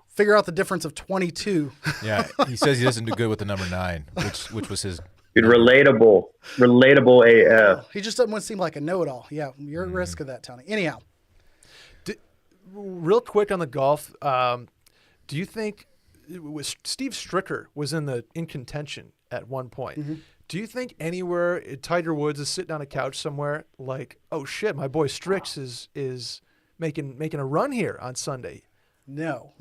figure out the difference of 22. Yeah, he says he doesn't do good with the number 9, which was his. Dude, relatable AF. He just doesn't want to seem like a know-it-all. Yeah, you're at risk of that, Tony. Anyhow, real quick on the golf, do you think Steve Stricker was in contention at one point? Mm-hmm. Do you think anywhere Tiger Woods is sitting on a couch somewhere like, oh shit, my boy Strix is making a run here on Sunday? No.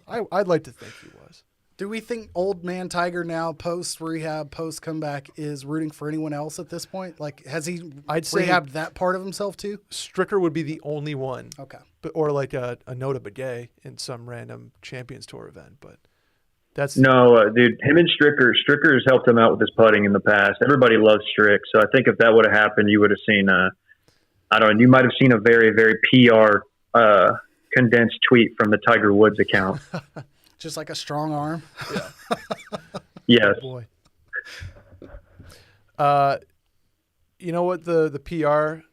I'd like to think he was. Do we think old man Tiger now, post rehab, post comeback, is rooting for anyone else at this point? Has he rehabbed that part of himself too? Stricker would be the only one. Okay. Or like a Nota Begay in some random Champions Tour event, but. Dude, him and Stricker's helped him out with his putting in the past. Everybody loves Strick, so I think if that would have happened, you would have seen you might have seen a very, very PR condensed tweet from the Tiger Woods account. Just like a strong arm. Yeah. Yes. Oh boy. You know what the PR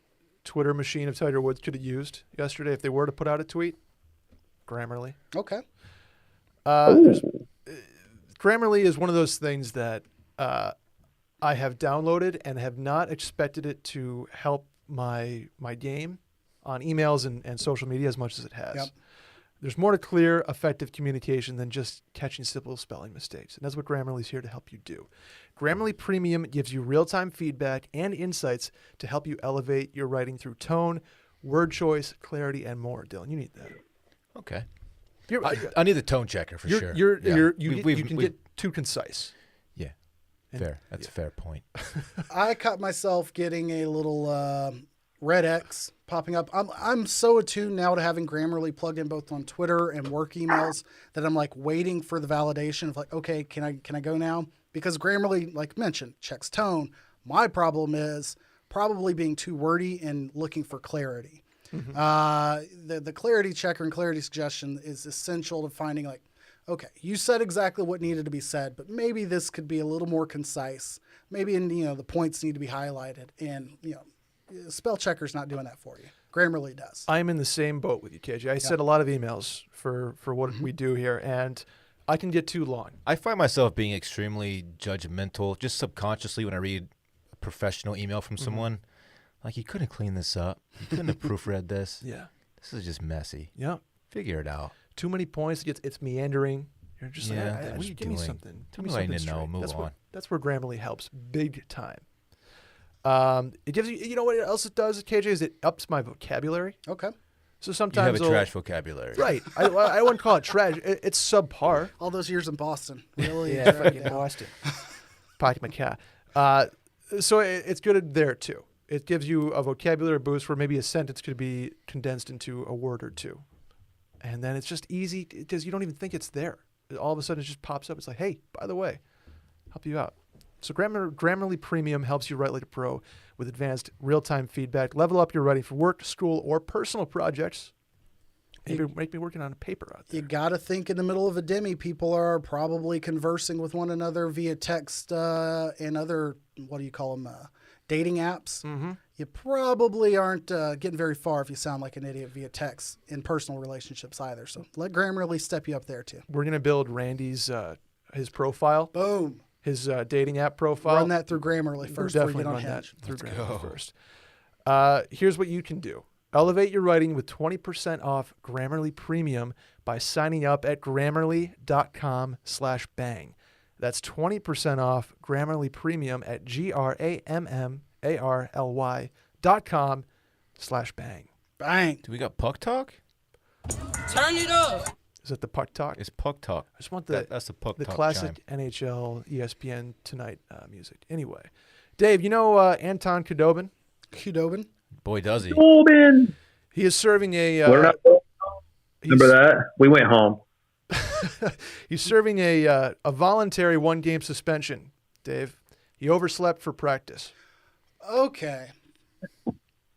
Twitter machine of Tiger Woods could have used yesterday if they were to put out a tweet? Grammarly. Okay. Grammarly is one of those things that I have downloaded and have not expected it to help my game on emails and social media as much as it has. Yep. There's more to clear, effective communication than just catching simple spelling mistakes. And that's what Grammarly is here to help you do. Grammarly Premium gives you real-time feedback and insights to help you elevate your writing through tone, word choice, clarity, and more. Dylan, you need that. Okay. I need the tone checker for sure. You can get too concise. Yeah, fair. That's a fair point. I caught myself getting a little red X popping up. I'm so attuned now to having Grammarly plugged in both on Twitter and work emails that I'm like waiting for the validation of like, okay, can I go now? Because Grammarly, like mentioned, checks tone. My problem is probably being too wordy and looking for clarity. The clarity checker and clarity suggestion is essential to finding like, okay, you said exactly what needed to be said, but maybe this could be a little more concise. Maybe the points need to be highlighted, and spell checker's not doing that for you. Grammarly does. I'm in the same boat with you, KJ. I send a lot of emails for what we do here, and I can get too long. I find myself being extremely judgmental, just subconsciously when I read a professional email from someone. Like, you couldn't clean this up. You couldn't have proofread this. Yeah. This is just messy. Yeah. Figure it out. Too many points. It's meandering. You're just Yeah, like, what are you just give me doing? something. Tell Give me me what I something need to know. straight. Move on. That's where Grammarly helps big time. It gives you know what else it does, KJ, is it ups my vocabulary. Okay. So You sometimes have a trash vocabulary. Right. I wouldn't call it trash. It's subpar. All those years in Boston. Really? Yeah, fucking Boston. Pocket my cat. So it's good there too. It gives you a vocabulary boost where maybe a sentence could be condensed into a word or two. And then it's just easy because you don't even think it's there. All of a sudden it just pops up. It's like, hey, by the way, help you out. So Grammarly Premium helps you write like a pro with advanced real-time feedback. Level up your writing for work, school, or personal projects. Maybe make me working on a paper out there. You got to think in the middle of a demi, people are probably conversing with one another via text and other, what do you call them, dating apps. You probably aren't getting very far if you sound like an idiot via text in personal relationships either. So let Grammarly step you up there too. We're going to build Randy's his profile. Boom. His dating app profile. Run that through Grammarly first before you Definitely get on run that Hinge. through Grammarly first. Here's what you can do. Elevate your writing with 20% off Grammarly Premium by signing up at Grammarly.com/bang. That's 20% off Grammarly Premium at GRAMMARLY.com/bang. Bang. Do we got puck talk? Turn it up. Is that the puck talk? It's puck talk. I just want That's the puck the talk classic chime. NHL ESPN Tonight music. Anyway, Dave, you know Anton Khudobin? Khudobin. Boy, does he. Golden. He is serving a. Remember that? We went home. He's serving a voluntary 1-game suspension. Dave, he overslept for practice. Okay.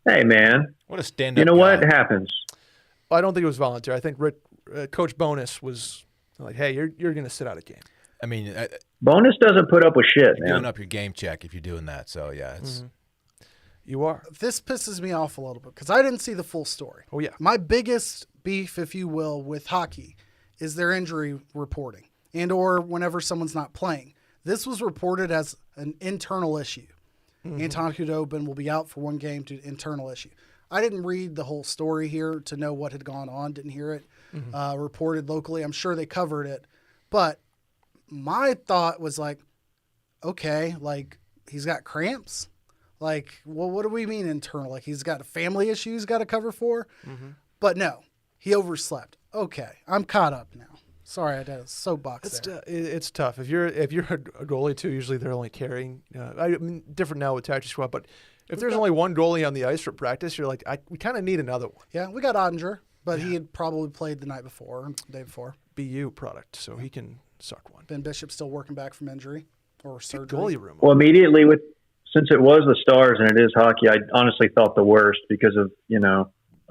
Hey, man. What a stand-up You know what? guy. It happens. I don't think it was voluntary. I think Coach Bonus was like, "Hey, you're going to sit out a game." I mean, Bonus doesn't put up with shit, you're doing man. up your game check if you're doing that. So, yeah, it's You are. This pisses me off a little bit because I didn't see the full story. Oh yeah. My biggest beef, if you will, with hockey is their injury reporting and or whenever someone's not playing. This was reported as an internal issue. Anton Khudobin will be out for 1 game due to internal issue. I didn't read the whole story here to know what had gone on. Didn't hear it reported locally. I'm sure they covered it. But my thought was like, okay, like he's got cramps. Like, well, what do we mean internal? Like he's got a family issue he's got to cover for? But no, he overslept. Okay, I'm caught up now. Sorry, I did a soapbox there. It's tough. If you're a goalie too, usually they're only carrying. I mean, different now with Tactics Squad, but if there's only one goalie on the ice for practice, you're like, we kind of need another one. Yeah, we got Ottinger, but he had probably played the night before, the day before. BU product, so he can suck one. Ben Bishop still working back from injury or surgery. Goalie room. Well, immediately since it was the Stars and it is hockey, I honestly thought the worst because of,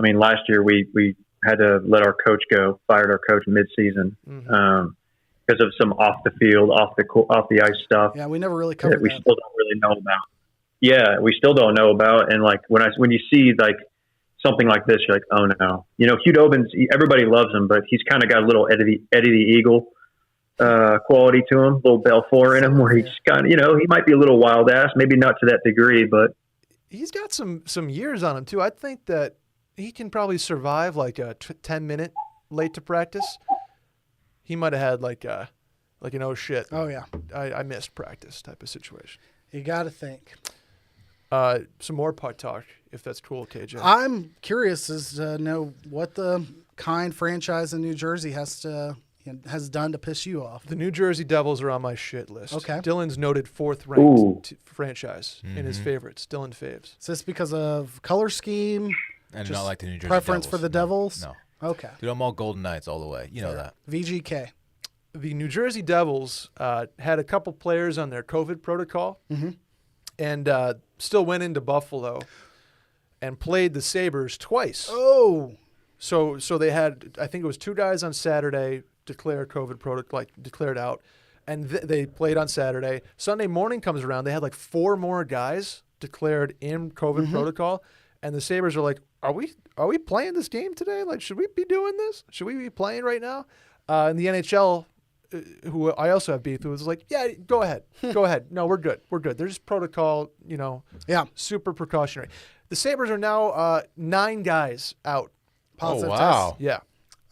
last year we had to let our coach go, fired our coach mid-season because of some off the field, off the ice stuff. Yeah, we never really that covered we that. still don't really know about. Yeah, we still don't know about. And like when you see like something like this, you're like, oh no. Khudobin's, everybody loves him, but he's kind of got a little Eddie the Eagle quality to him, a little Belfour in him, where he's kind of, he might be a little wild ass, maybe not to that degree, but He's got some years on him too. I think that he can probably survive like a 10-minute late to practice. He might have had like an oh shit. Oh, yeah. I missed practice type of situation. You got to think. Some more putt talk, if that's cool, KJ. I'm curious as to know what the kind franchise in New Jersey has to, has done to piss you off? The New Jersey Devils are on my shit list. Okay. Dylan's noted 4th Ooh. ranked franchise in his favorites. Dylan faves. Is this because of color scheme? And Just not like the New Jersey preference Devils. for the Devils? No. Okay. Dude, I'm all Golden Knights all the way. You know that. VGK. The New Jersey Devils had a couple players on their COVID protocol and still went into Buffalo and played the Sabres twice. Oh. So they had, I think it was 2 guys on Saturday declare COVID protocol, like declared out, and they played on Saturday. Sunday morning comes around, they had like 4 more guys declared in COVID protocol, and the Sabres are like, are we playing this game today? Like, should we be doing this? Should we be playing right now? And the NHL, who I also have beef with, was like, yeah, go ahead. Go ahead. No, we're good. We're good. They're just protocol, Yeah. super precautionary. The Sabres are now 9 guys out. Positive wow. test. Yeah.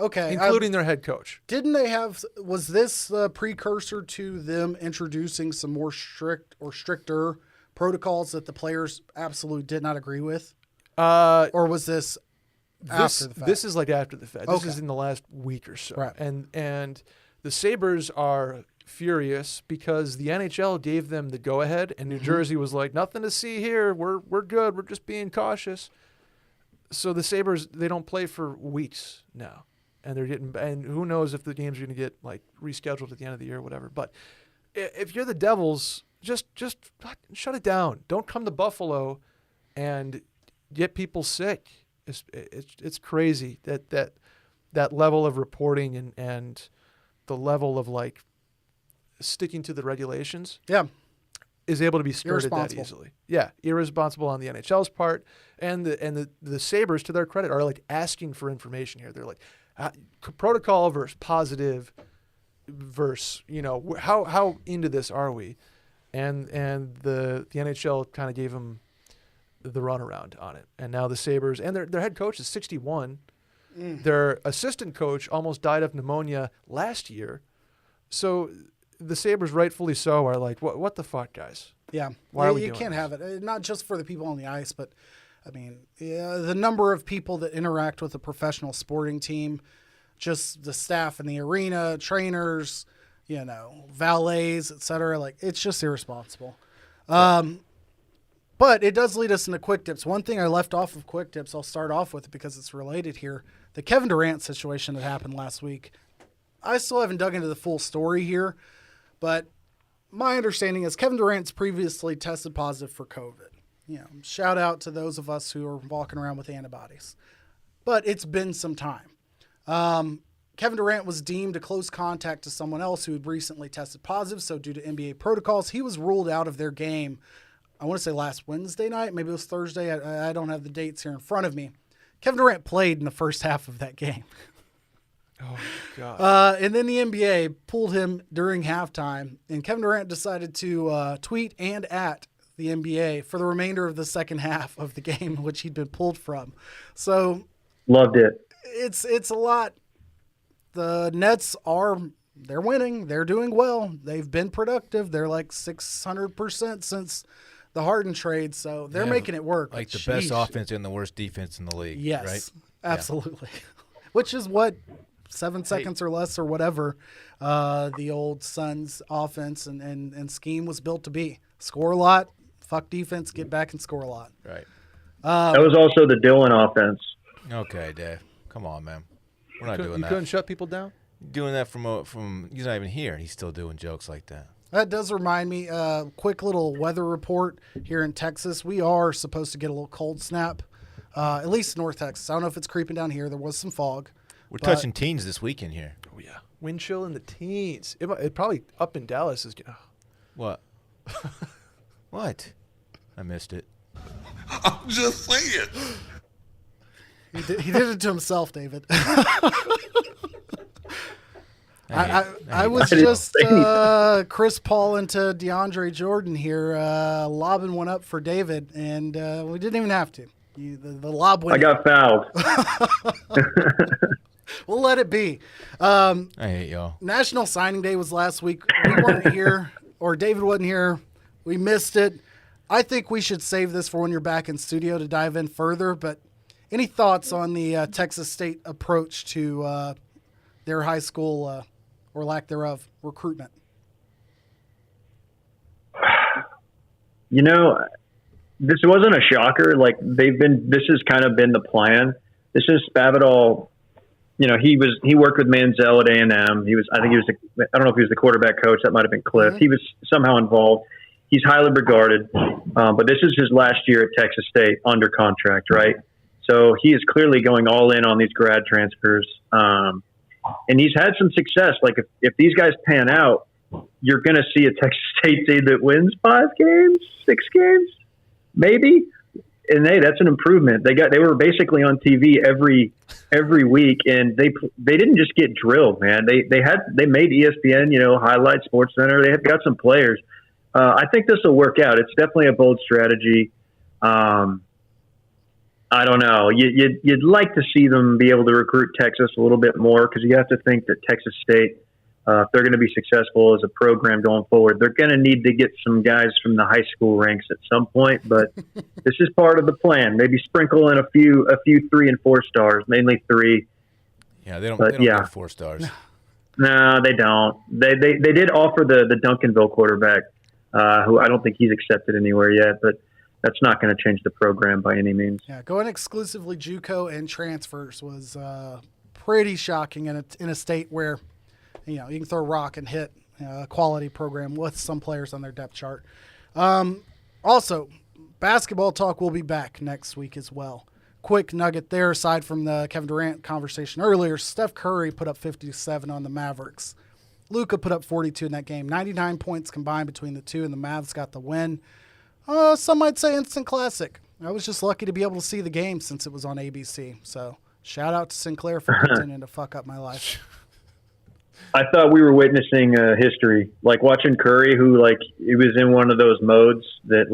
Okay. Including their head coach. Didn't they have? Was this the precursor to them introducing some more stricter protocols that the players absolutely did not agree with, or was this after the fact? This is like after the fact. This Okay. is in the last week or so. Right. And the Sabres are furious because the NHL gave them the go-ahead, and New Jersey was like, nothing to see here. We're good. We're just being cautious. So the Sabres, they don't play for weeks now. And who knows if the games are going to get like rescheduled at the end of the year or whatever. But if you're the Devils, just shut it down. Don't come to Buffalo and get people sick. It's crazy that level of reporting and the level of like sticking to the regulations. Yeah. Is able to be skirted that Irresponsible. easily. Yeah, irresponsible on the NHL's part, and the Sabres, to their credit, are like asking for information here. They're like, protocol versus positive versus, how into this are we? And the NHL kind of gave them the runaround on it. And now the Sabres, and their head coach is 61. Their assistant coach almost died of pneumonia last year. So the Sabres, rightfully so, are like, what the fuck, guys? Yeah. Why are we You doing can't this? have it. Not just for the people on the ice, but I mean, the number of people that interact with a professional sporting team, just the staff in the arena, trainers, valets, etc. Like, it's just irresponsible. But it does lead us into quick tips. One thing I left off of quick tips, I'll start off with because it's related here. The Kevin Durant situation that happened last week. I still haven't dug into the full story here, but my understanding is Kevin Durant's previously tested positive for COVID. Shout out to those of us who are walking around with antibodies. But it's been some time. Kevin Durant was deemed a close contact to someone else who had recently tested positive, so due to NBA protocols, he was ruled out of their game. I want to say last Wednesday night, maybe it was Thursday. I don't have the dates here in front of me. Kevin Durant played in the first half of that game. Oh, God. And then the NBA pulled him during halftime, and Kevin Durant decided to tweet and at the NBA for the remainder of the second half of the game, which he'd been pulled from. So Loved it. it's a lot. The Nets they're winning. They're doing well. They've been productive. They're like 600% since the Harden trade, so they're making it work. Like the Sheesh. best offense and the worst defense in the league. Yes, Right? absolutely. Which is what 7 seconds or less or whatever the old Suns offense and scheme was built to be. Score a lot, fuck defense, get back and score a lot. Right. That was also the Dylan offense. Okay, Dave. Come on, man. We're not doing You that. couldn't shut people down? Doing that from he's not even here. He's still doing jokes like that. That does remind me, quick little weather report here in Texas. We are supposed to get a little cold snap, at least North Texas. I don't know if it's creeping down here. There was some fog. We're touching teens this weekend here. Oh, yeah. Wind chill in the teens. It probably up in Dallas is. What? What? I missed it. I'm just saying. He did it to himself, David. I was just Chris Paul into DeAndre Jordan here, lobbing one up for David, and we didn't even have to. The lob went. I got fouled. We'll let it be. I hate y'all. National Signing Day was last week. We weren't here, or David wasn't here. We missed it. I think we should save this for when you're back in studio to dive in further. But any thoughts on the Texas State approach to their high school or lack thereof recruitment? You know, this wasn't a shocker. Like this has kind of been the plan. This is Spavital. You know, he worked with Manziel at A&M. I don't know if he was the quarterback coach. That might've been Cliff. He was somehow involved. He's highly regarded. But this is his last year at Texas State under contract, right? So he is clearly going all in on these grad transfers. And he's had some success. Like if these guys pan out, you're going to see a Texas State team that wins 5 games, 6 games, maybe. And that's an improvement. They were basically on TV every week, and they didn't just get drilled, man. They made ESPN, highlight Sports Center. They have got some players. I think this will work out. It's definitely a bold strategy. I don't know. You'd like to see them be able to recruit Texas a little bit more, because you have to think that Texas State, if they're going to be successful as a program going forward, they're going to need to get some guys from the high school ranks at some point. But this is part of the plan. Maybe sprinkle in a few 3 and 4 stars, mainly 3. Yeah, they don't get 4 stars. No, they don't. They did offer the Duncanville quarterback, who I don't think he's accepted anywhere yet, but that's not going to change the program by any means. Yeah, going exclusively JUCO and transfers was pretty shocking in a state where you can throw a rock and hit a quality program with some players on their depth chart. Also, basketball talk will be back next week as well. Quick nugget there, aside from the Kevin Durant conversation earlier, Steph Curry put up 57 on the Mavericks. Luka put up 42 in that game. 99 points combined between the two, and the Mavs got the win. Some might say instant classic. I was just lucky to be able to see the game since it was on ABC. So shout out to Sinclair for continuing to fuck up my life. I thought we were witnessing history, like watching Curry, who it was in one of those modes that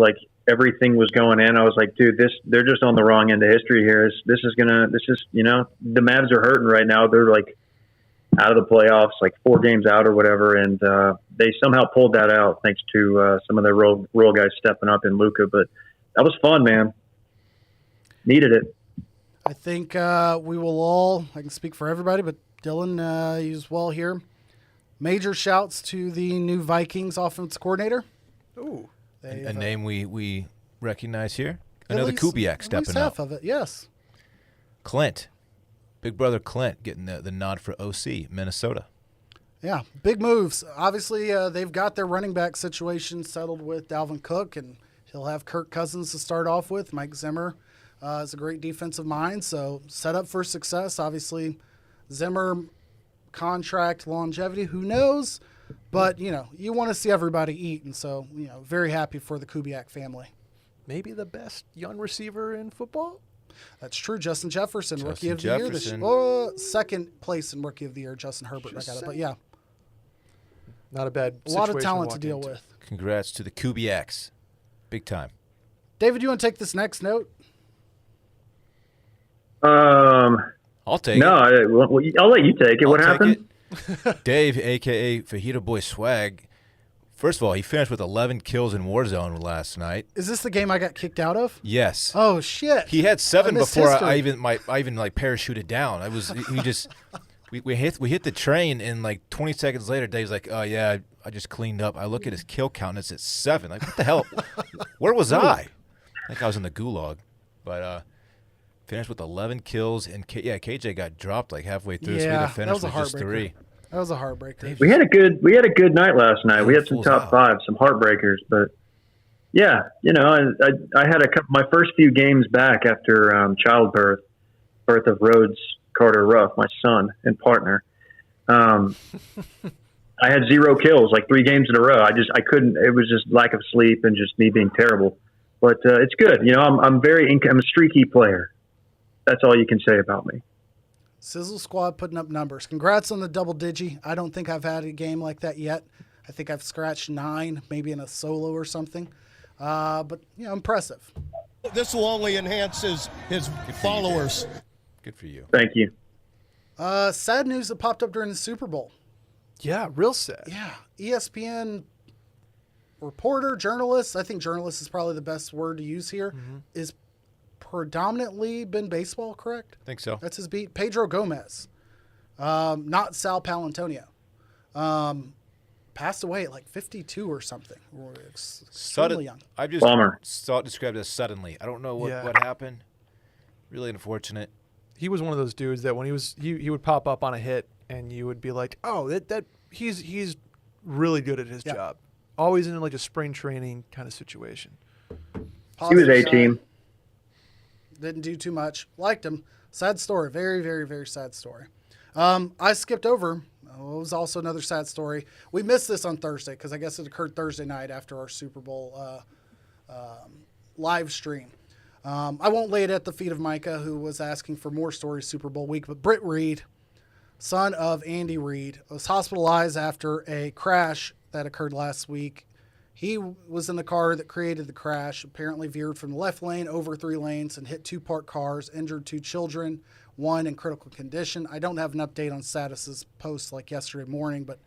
everything was going in. I was like, dude, they're just on the wrong end of history here. The Mavs are hurting right now. They're out of the playoffs, 4 games out or whatever. And they somehow pulled that out thanks to some of their role guys stepping up in Luka. But that was fun, man. Needed it. I think we will all, I can speak for everybody, but Dylan, you as well here. Major shouts to the new Vikings offense coordinator. Ooh. A name we recognize here. Another Kubiak stepping up. Half of it, yes. Clint. Big brother Clint getting the nod for OC, Minnesota. Yeah, big moves. Obviously, they've got their running back situation settled with Dalvin Cook, and he'll have Kirk Cousins to start off with. Mike Zimmer is a great defensive mind, so set up for success. Obviously, Zimmer contract longevity, who knows? But, you want to see everybody eat, and so, very happy for the Kubiak family. Maybe the best young receiver in football? That's true. Justin Jefferson, Rookie of the Year this year. Second place in Rookie of the Year, Justin Herbert. I got it, but yeah. Not a bad situation. A lot of talent to deal with. Congrats to the Kubiaks. Big time. David, you want to take this next note? I'll take it. No, I'll let you take it. What happened? Dave, a.k.a. Fajita Boy Swag. First of all, he finished with 11 kills in Warzone last night. Is this the game I got kicked out of? Yes. Oh, shit. He had 7 before I even parachuted down. We hit the train, and 20 seconds later, Dave's like, oh, yeah, I just cleaned up. I look at his kill count, and it's at 7. What the hell? Where was I? I think I was in the gulag. But finished with 11 kills, and KJ got dropped halfway through, so we had to finish with just 3. That was a heartbreaker. We had a good night last night. We had some top 5, some heartbreakers, but yeah, I had my first few games back after childbirth, birth of Rhodes Carter Ruff, my son and partner. I had 0 kills, 3 games in a row. I couldn't. It was just lack of sleep and just me being terrible. But it's good. I'm a streaky player. That's all you can say about me. Sizzle Squad putting up numbers. Congrats on the double digi. I don't think I've had a game like that yet. I think I've scratched 9, maybe in a solo or something. But, impressive. This will only enhance his followers. Good for you. Thank you. Sad news that popped up during the Super Bowl. Yeah, real sad. Yeah. ESPN reporter, journalist, I think journalist is probably the best word to use here, is predominantly been baseball, correct? I think so. That's his beat. Pedro Gomez, not Sal Palantonio. Passed away at like 52 or something. Extremely young. I just Bummer. saw it described as suddenly. I don't know what happened. Really unfortunate. He was one of those dudes that when he would pop up on a hit and you would be like, oh, that he's really good at his job. Always in like a spring training kind of situation. He was A-team. Didn't do too much. Liked him. Sad story. Very, very, very sad story. I skipped over. It was also another sad story. We missed this on Thursday because I guess it occurred Thursday night after our Super Bowl live stream. I won't lay it at the feet of Micah, who was asking for more stories Super Bowl week, but Britt Reed, son of Andy Reid, was hospitalized after a crash that occurred last week. He was in the car that created the crash, apparently veered from the left lane over 3 lanes and hit 2 parked cars, injured 2 children, 1 in critical condition. I don't have an update on statuses post like yesterday morning, but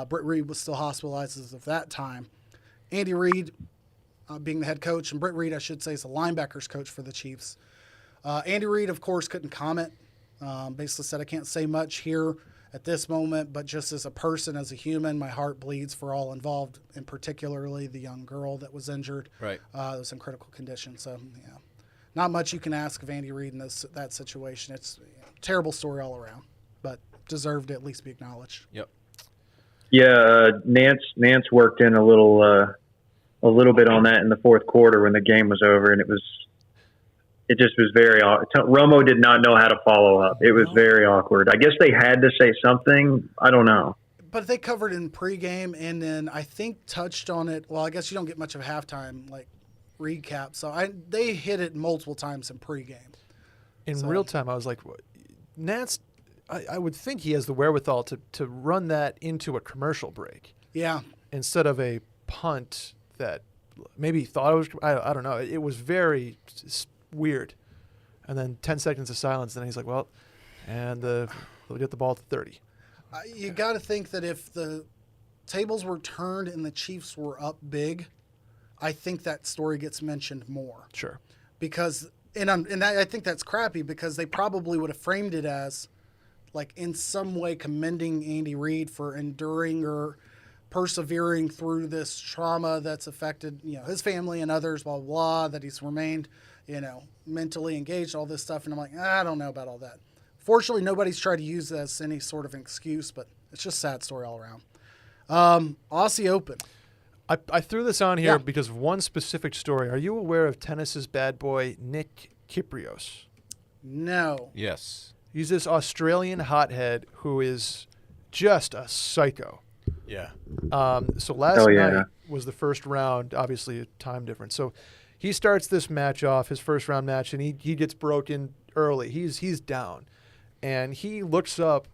Britt Reed was still hospitalized as of that time. Andy Reid, being the head coach, and Britt Reed, I should say, is the linebackers coach for the Chiefs. Andy Reid, of course, couldn't comment. Basically said, I can't say much here at this moment, but just as a person, as a human, my heart bleeds for all involved, and particularly the young girl that was injured. Right. That was in critical condition. So, not much you can ask of Andy Reid in that situation. It's a terrible story all around, but deserved to at least be acknowledged. Yep. Yeah, Nance worked in a little bit on that in the fourth quarter when the game was over, and it just was very Romo did not know how to follow up. It was very awkward. I guess they had to say something. I don't know. But they covered it in pregame and then I think touched on it. Well, I guess you don't get much of a halftime recap. So they hit it multiple times in pregame. In real time, I was like, Nance, I would think he has the wherewithal to run that into a commercial break. Yeah. Instead of a punt that maybe he thought it was, I don't know. It was very weird. And then 10 seconds of silence, and then he's like, well, and they'll get the ball at the 30. You got to think that if the tables were turned and the Chiefs were up big, I think that story gets mentioned more. Sure. Because, I think that's crappy because they probably would have framed it as, like, in some way commending Andy Reid for enduring or persevering through this trauma that's affected, his family and others, blah, blah, blah, that he's remained, mentally engaged, all this stuff. And I'm like, I don't know about all that. Fortunately, nobody's tried to use that as any sort of an excuse, but it's just a sad story all around. Aussie Open. I threw this on here because of one specific story. Are you aware of tennis's bad boy, Nick Kyrgios? No. Yes. He's this Australian hothead who is just a psycho. Yeah. So last night was the first round, obviously a time difference. So he starts this match off, his first round match, and he gets broken early. He's down. And he looks up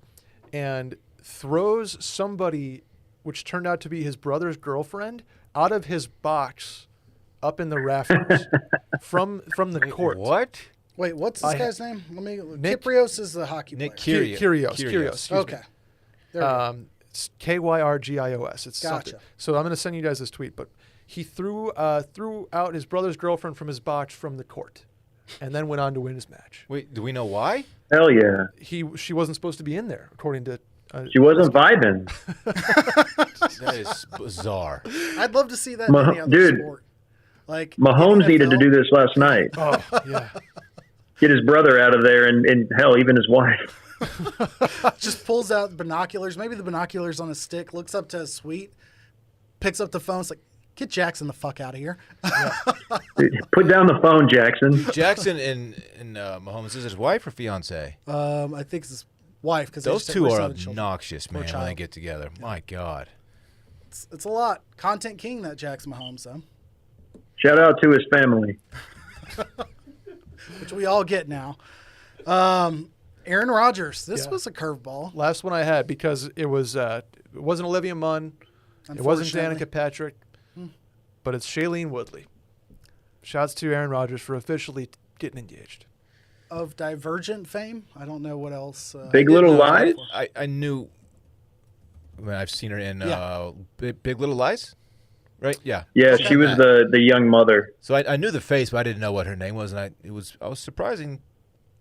and throws somebody, which turned out to be his brother's girlfriend, out of his box up in the rafters from the court. What? Wait, what's this guy's name? Kyrgios is the hockey player. Nick Kyrgios. Okay. It's Kyrgios. It's gotcha. something. So I'm going to send you guys this tweet, but he threw out his brother's girlfriend from his box from the court, and then went on to win his match. Wait, do we know why? Hell yeah. She wasn't supposed to be in there, according to. She wasn't vibing. That is bizarre. I'd love to see that in any other sport. Like Mahomes needed to do this last night. Oh yeah. Get his brother out of there, and hell, even his wife. Just pulls out binoculars, maybe the binoculars on a stick, looks up to his suite, picks up the phone. It's like, get Jackson the fuck out of here. Put down the phone, Jackson. Jackson and Mahomes is his wife or fiance? I think it's his wife. Cause those two are obnoxious, man, when child. they get together. My God. It's a lot. Content king, that Jackson Mahomes, though. Shout out to his family. Which we all get now. Aaron Rodgers. This was a curveball. Last one I had because it wasn't Olivia Munn. It wasn't Danica Patrick. But it's Shailene Woodley. Shouts to Aaron Rodgers for officially getting engaged. Of Divergent fame? I don't know what else. Big Little Lies? I knew. I've seen her in Big Little Lies, right? Yeah. Yeah, she was the young mother. So I knew the face, but I didn't know what her name was, and I was surprising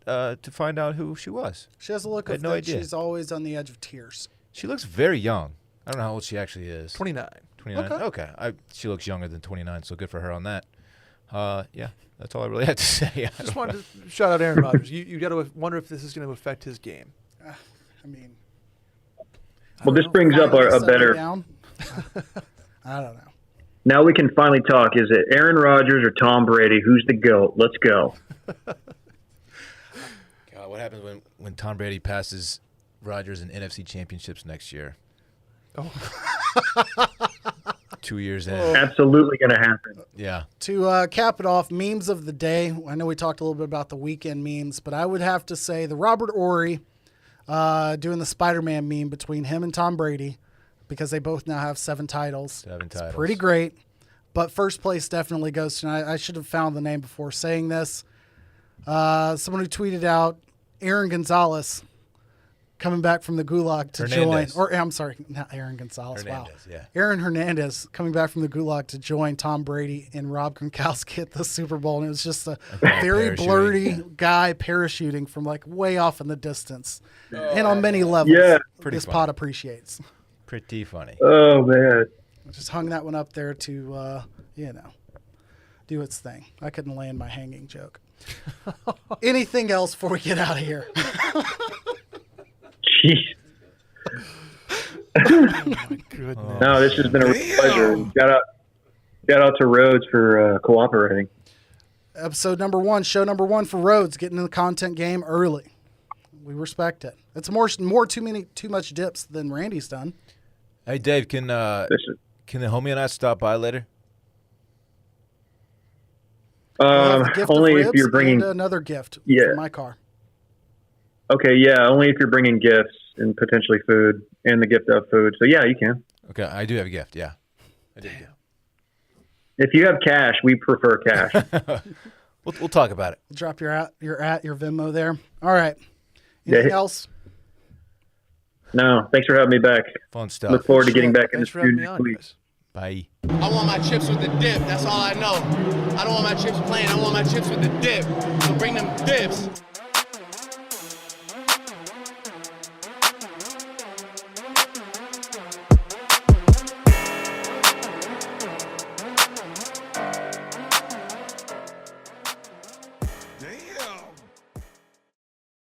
to find out who she was. She has a look of no idea. She's always on the edge of tears. She looks very young. I don't know how old she actually is. 29. 29. Okay. She looks younger than 29, so good for her on that. Yeah, that's all I really have to say. Just wanted to shout out Aaron Rodgers. You got to wonder if this is going to affect his game. I mean, Well, this brings up a better. Down. I don't know. Now we can finally talk. Is it Aaron Rodgers or Tom Brady? Who's the GOAT? Let's go. God, what happens when Tom Brady passes Rodgers in NFC championships next year? Oh. 2 years in. Absolutely going to happen. Yeah. To cap it off, memes of the day. I know we talked a little bit about the weekend memes, but I would have to say the Robert Ory doing the Spider-Man meme between him and Tom Brady, because they both now have 7 titles. It's pretty great. But first place definitely goes to, and I should have found the name before saying this. Someone who tweeted out Aaron Gonzalez coming back from the gulag to join. Or I'm sorry, not Aaron Gonzalez. Wow. Yeah. Aaron Hernandez coming back from the gulag to join Tom Brady and Rob Gronkowski at the Super Bowl. And it was just a very blurry guy parachuting from like way off in the distance. And on many levels, this pod appreciates. Pretty funny. Oh, man. Just hung that one up there to, do its thing. I couldn't land my hanging joke. Anything else before we get out of here? Jeez. Oh, my goodness. No, this has been a real pleasure. Shout out to Rhodes for cooperating. Episode number 1, show number 1 for Rhodes, getting in the content game early. We respect it. It's more too much dips than Randy's done. Hey, Dave, can the homie and I stop by later? Only if you're bringing another gift for my car. Okay, yeah, only if you're bringing gifts and potentially food and the gift of food. So yeah, you can. Okay, I do have a gift. Yeah, I do. If you have cash, we prefer cash. We'll talk about it. Drop your Venmo there. All right. Anything else? No. Thanks for having me back. Fun stuff. Look forward to getting back in the Thanks for having studio me on, next guys. Bye. I want my chips with the dip. That's all I know. I don't want my chips plain. I want my chips with the dip. So bring them dips.